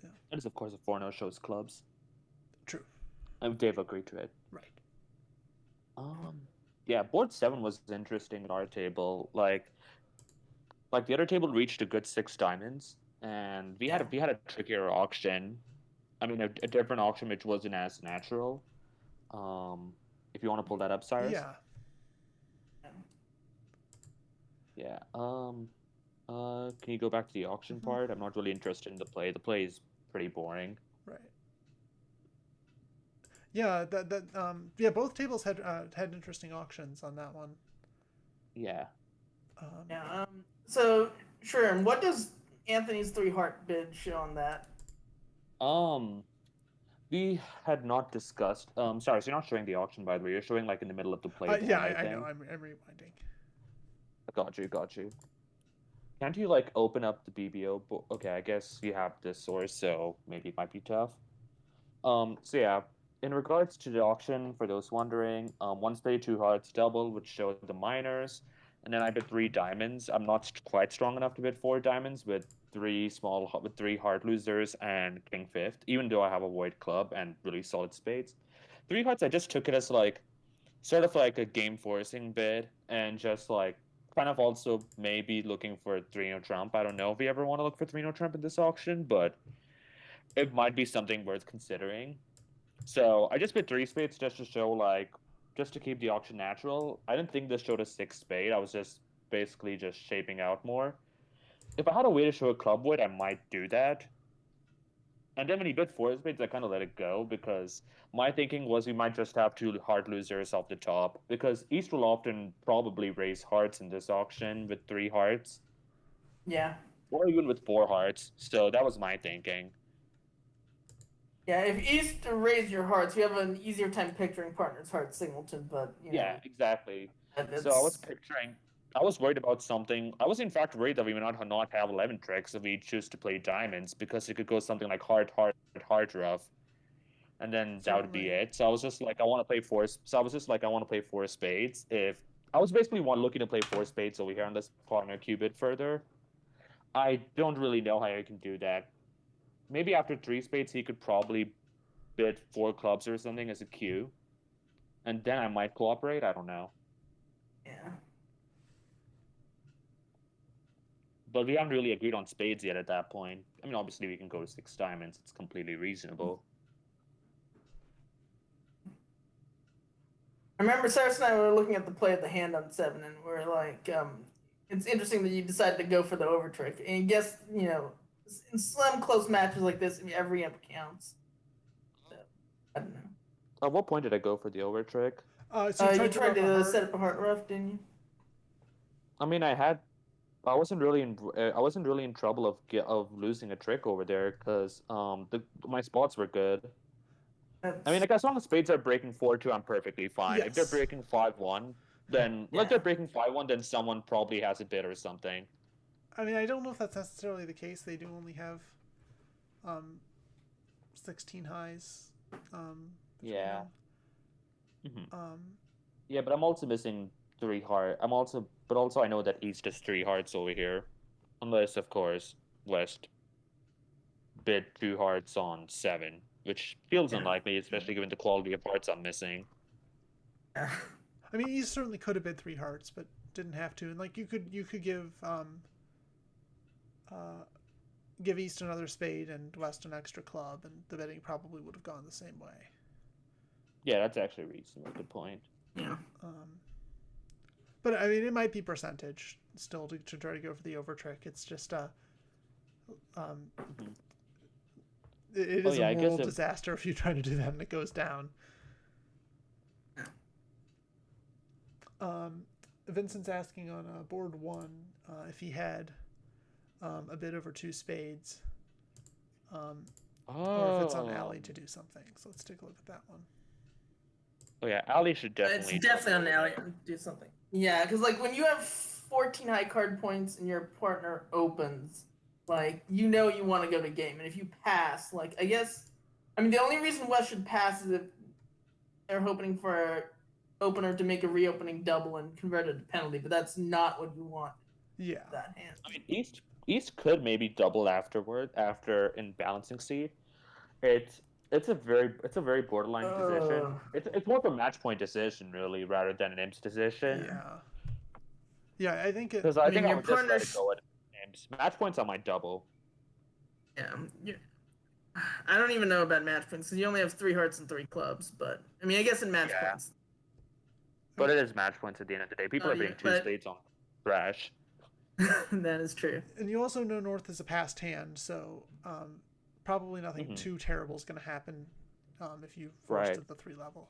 yeah. That is, of course, a 4-0 shows clubs. True. They've agreed to it. Right. Yeah, board 7 was interesting at our table. Like the other table reached a good 6 diamonds, and we had a trickier auction. I mean, a different auction which wasn't as natural. If you want to pull that up, Cyrus. Yeah. Yeah. Can you go back to the auction part? I'm not really interested in the play. The play is pretty boring. Right. Yeah, both tables had interesting auctions on that one. Yeah. So, Sherm, what does Anthony's 3 heart bid show on that? We had not discussed. Sorry, so you're not showing the auction, by the way. You're showing like in the middle of the play. Yeah, I know. I'm rewinding. Got you. Can't you like open up the BBO? Okay, I guess you have this source, so maybe it might be tough. So yeah, in regards to the auction, for those wondering, once they 2 hearts double, which showed the minors, and then I bid 3 diamonds. I'm not quite strong enough to bid 4 diamonds with 3 heart losers and king 5th, even though I have a void club and really solid spades. 3 hearts, I just took it as like sort of like a game forcing bid, and just like kind of also maybe looking for 3-0 trump. I don't know if we ever want to look for 3-0 trump in this auction, but it might be something worth considering. So I just bid 3 spades just to show just to keep the auction natural. I didn't think this showed a 6 spade. I was just basically just shaping out more. If I had a way to show a club wood, I might do that. And then when he bid 4 spades, I kind of let it go, because my thinking was we might just have 2 heart losers off the top, because East will often probably raise hearts in this auction with 3 hearts. Yeah. Or even with 4 hearts. So that was my thinking. Yeah, if East raise your hearts, you have an easier time picturing partner's heart singleton, but yeah, exactly. So I was picturing I was worried about something. I was in fact worried that we may not have 11 tricks if we choose to play diamonds, because it could go something like hard, rough, and then that would be Certainly. it. So I was just like, I want to play four. So I was just like, I want to play four spades. If I was basically looking to play four spades over here on this partner cubit further, I don't really know how I can do that. Maybe after three spades, he could probably bid four clubs or something as a cue, and then I might cooperate. I don't know. Yeah. But we haven't really agreed on spades yet at that point. I mean, obviously we can go to six diamonds. It's completely reasonable. I remember Cyrus and I were looking at the play of the hand on 7, and we're like, it's interesting that you decided to go for the over trick. And guess, in slim close matches like this, every imp counts. So, I don't know. At what point did I go for the over trick? So You you tried to to set up a heart rough, didn't you? I mean, I wasn't really in trouble of losing a trick over there because my spots were good. I mean, like, as long as spades are breaking 4-2, I'm perfectly fine. If they're Yes. breaking 5-1, then Yeah. they're breaking 5-1, then someone probably has a bid or something. I mean, I don't know if that's necessarily the case. They do only have 16 highs. Yeah. Mm-hmm. Yeah, but I'm also missing three heart. But also I know that he's just three hearts over here, unless of course West bid two hearts on 7, which feels unlikely, especially given the quality of hearts I'm missing. Yeah. I mean, East certainly could have bid 3 hearts, but didn't have to. And like you could give East another spade and West an extra club, and the bidding probably would have gone the same way. Yeah, that's actually a reasonable. Good point. Yeah. But I mean, it might be percentage still to try to go for the over trick. It's just it is a moral disaster if you try to do that and it goes down. Vincent's asking on board 1 if he had a bid over 2 spades, or if it's on Alley to do something. So let's take a look at that one. Oh yeah, Alley should definitely. It's definitely on Alley to do something. Yeah, because like when you have 14 high card points and your partner opens, like you want to go to game, and if you pass, like I mean the only reason West should pass is if they're hoping for opener to make a reopening double and convert it to penalty, but that's not what you want. Yeah. That hand. I mean, East could maybe double after in balancing seed. It's a very borderline position. It's more of a match point decision really, rather than an imps decision. Yeah. Yeah, I think because I think I would just let it go at imps. Match points I might double. Yeah. I don't even know about match points because you only have 3 hearts and 3 clubs, but I mean I guess in match points. But it is match points at the end of the day. People are being 2 spades on trash. That is true. And you also know North is a passed hand, so probably nothing too terrible is going to happen if you force to the 3 level.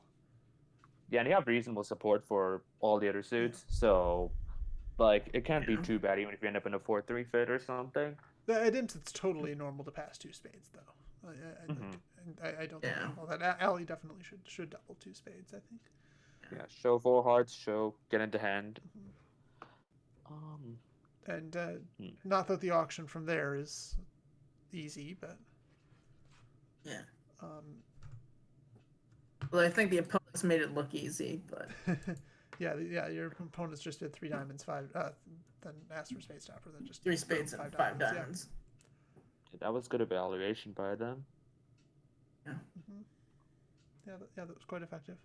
Yeah, and you have reasonable support for all the other suits, so like it can't be too bad even if you end up in a 4-3 fit or something. At imps, it's totally normal to pass 2 spades, though. I don't think that Alley definitely should double 2 spades. I think. Yeah, show 4 hearts, get into hand. And not that the auction from there is easy, but yeah. Well, I think the opponents made it look easy, but yeah, your opponents just did 3 diamonds, 5, then asked for spade stopper, then just 3 spades and 5 diamonds. Yeah, that was good evaluation by them. Yeah. Yeah, that was quite effective.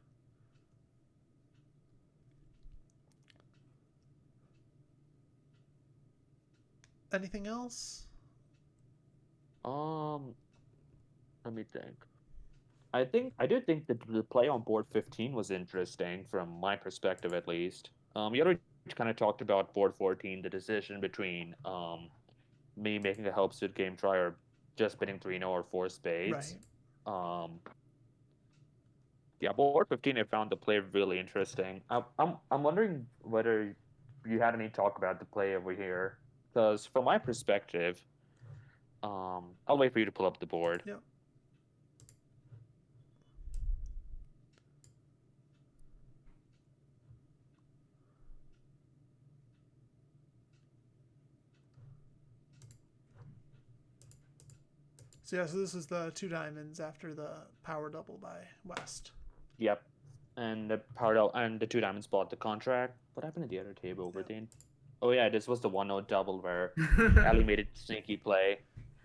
Anything else? Let me think. I do think that the play on board 15 was interesting from my perspective, at least. You already kind of talked about board 14, the decision between me making a help suit game try or just bidding 3-0 or 4 spades. Right. Yeah, board 15, I found the play really interesting. I'm wondering whether you had any talk about the play over here, because from my perspective, I'll wait for you to pull up the board. Yeah. So this is the 2 diamonds after the power double by West. Yep. And the power and the 2 diamonds bought the contract. What happened to the other table? Were they? Oh yeah, this was the 1-0 double where Ali made a sneaky play.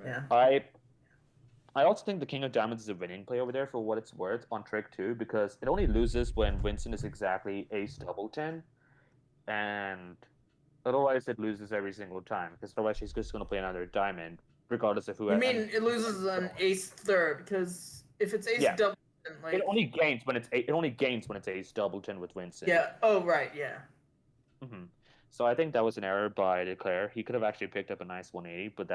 Yeah. I also think the King of Diamonds is a winning play over there for what it's worth on trick 2 because it only loses when Winston is exactly ace double 10, and otherwise it loses every single time because otherwise she's just going to play another diamond regardless of who. You mean it loses an ace third because if it's ace Yeah. double, then like It only gains when it's ace double 10 with Winston. yeah. Oh right, yeah. Mm-hmm. So I think that was an error by Declare. He could have actually picked up a nice 180, but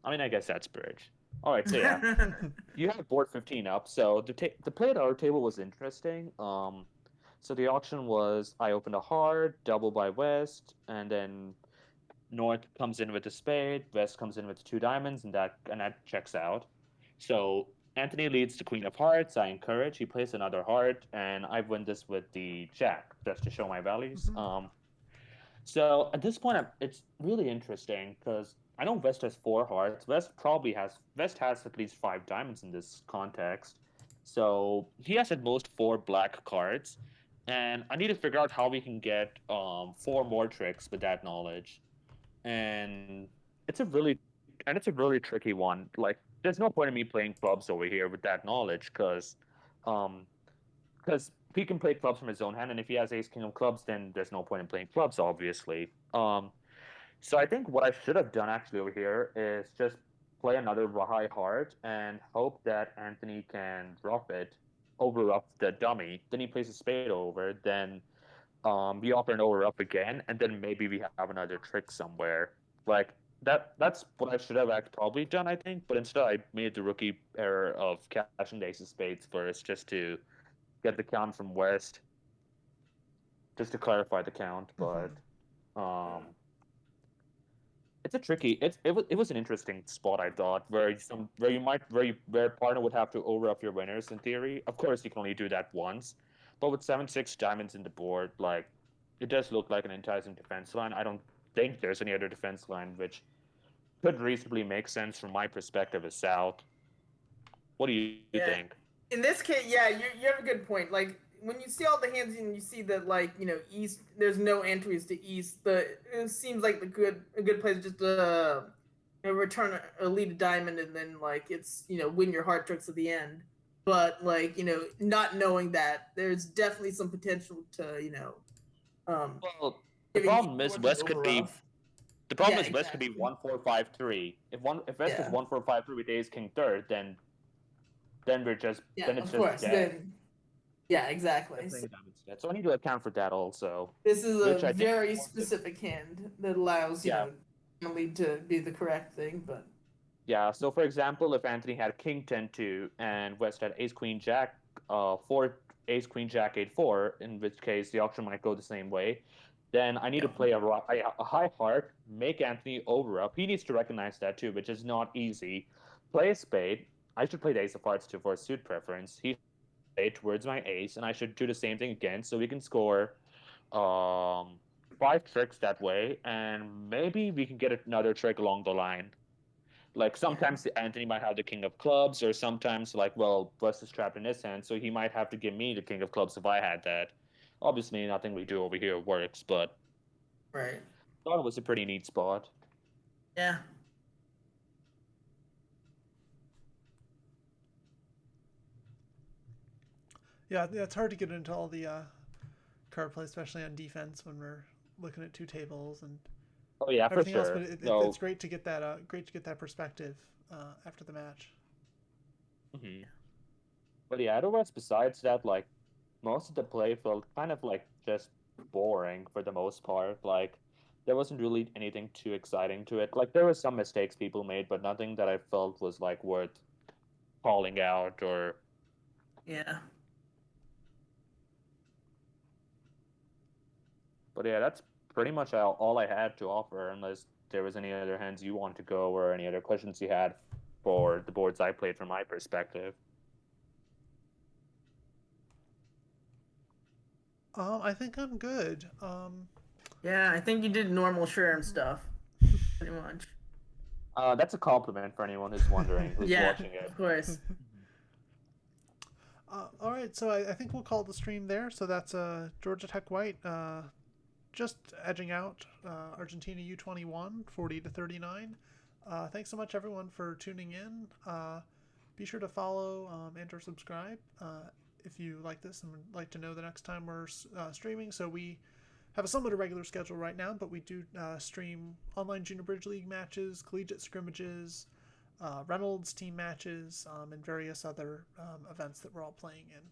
I guess that's bridge. All right, so yeah, you have board 15 up. So the play at our table was interesting. So the auction was I opened a heart, double by West, and then North comes in with a spade, West comes in with 2 diamonds, and that checks out. So Anthony leads the Queen of Hearts. I encourage. He plays another heart, and I win this with the Jack just to show my values. So at this point, it's really interesting because I know West has 4 hearts. West has at least 5 diamonds in this context. So he has at most 4 black cards, and I need to figure out how we can get 4 more tricks with that knowledge. And it's a really tricky one. Like, there's no point in me playing clubs over here with that knowledge um, because he can play clubs from his own hand, and if he has ace king of clubs, then there's no point in playing clubs, obviously. So I think what I should have done actually over here is just play another high heart and hope that Anthony can rough it, over rough the dummy. Then he plays a spade over. Then we offer an over up again, and then maybe we have another trick somewhere. Like that's what I should have probably done, I think. But instead, I made the rookie error of cashing the ace of spades first, just to get the count from West, just to clarify the count. But it's a tricky. It was an interesting spot, I thought, where partner would have to over up your winners in theory. Of course, you can only do that once, but with 7-6 diamonds in the board, like it does look like an enticing defense line. I don't think there's any other defense line which could reasonably make sense from my perspective as South. What do you think? In this case, yeah, you have a good point. Like when you see all the hands and you see that like east, there's no entries to east. It seems like a good place just to return a lead a diamond and then like it's win your heart tricks at the end. But like not knowing that there's definitely some potential to Well, the problem is West could be. rough. The problem Yeah, is West could be exactly. 1-4-5-3. If West is Yeah. 1-4-5-3 with ace king third, then we're just Yeah, then it's of just course. dead. Then yeah, exactly. So I need to account for that also. This is Which a I think very specific hand that allows Yeah. lead to be the correct thing, but Yeah, so for example, if Anthony had king 10-2 and West had ace queen jack 4 ace queen jack 8-4, in which case the auction might go the same way, then I need to play a high heart, make Anthony over up. He needs to recognize that too, which is not easy. Play a spade. I should play the ace of hearts too for a suit preference. He should towards my ace, and I should do the same thing again so we can score 5 tricks that way, and maybe we can get another trick along the line. Like sometimes Anthony might have the king of clubs, or sometimes West is trapped in his hand, so he might have to give me the king of clubs if I had that. Obviously, nothing we do over here works, but right. I thought it was a pretty neat spot. Yeah. Yeah, it's hard to get into all the card play, especially on defense when we're looking at 2 tables and Oh yeah, for everything else. sure. But it's great to get that perspective after the match. But yeah, otherwise, besides that, like most of the play felt kind of like just boring for the most part. Like there wasn't really anything too exciting to it. Like there were some mistakes people made, but nothing that I felt was like worth calling out or. Yeah. But yeah, that's pretty much all I had to offer, unless there was any other hands you want to go or any other questions you had for the boards I played from my perspective. I think I'm good. Yeah, I think you did normal Sherm stuff, pretty much. That's a compliment for anyone who's wondering, who's Yeah, watching it. of course. All right, so I think we'll call the stream there. So that's Georgia Tech White just edging out Argentina U21 40-39. Thanks so much everyone for tuning in. Be sure to follow and or subscribe if you like this and would like to know the next time we're streaming. So we have a somewhat irregular schedule right now, but we do stream online Junior Bridge League matches, collegiate scrimmages, Reynolds team matches, and various other events that we're all playing in.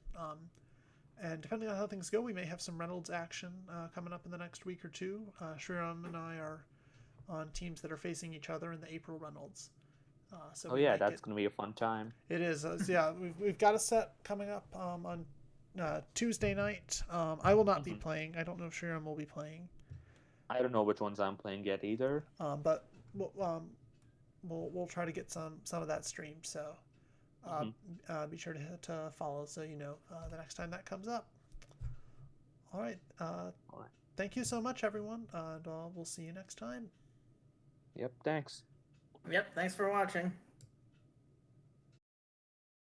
And depending on how things go, we may have some Reynolds action coming up in the next week or two. Shriram and I are on teams that are facing each other in the April Reynolds. So Oh yeah, that's gonna be a fun time. It is. Yeah, we've got a set coming up on Tuesday night. I will not be playing. I don't know if Shriram will be playing. I don't know which ones I'm playing yet either. But we'll try to get some of that streamed. So be sure to follow so you know the next time that comes up. All right. Thank you so much, everyone, and we'll see you next time. Yep. Thanks. Yep. Thanks for watching.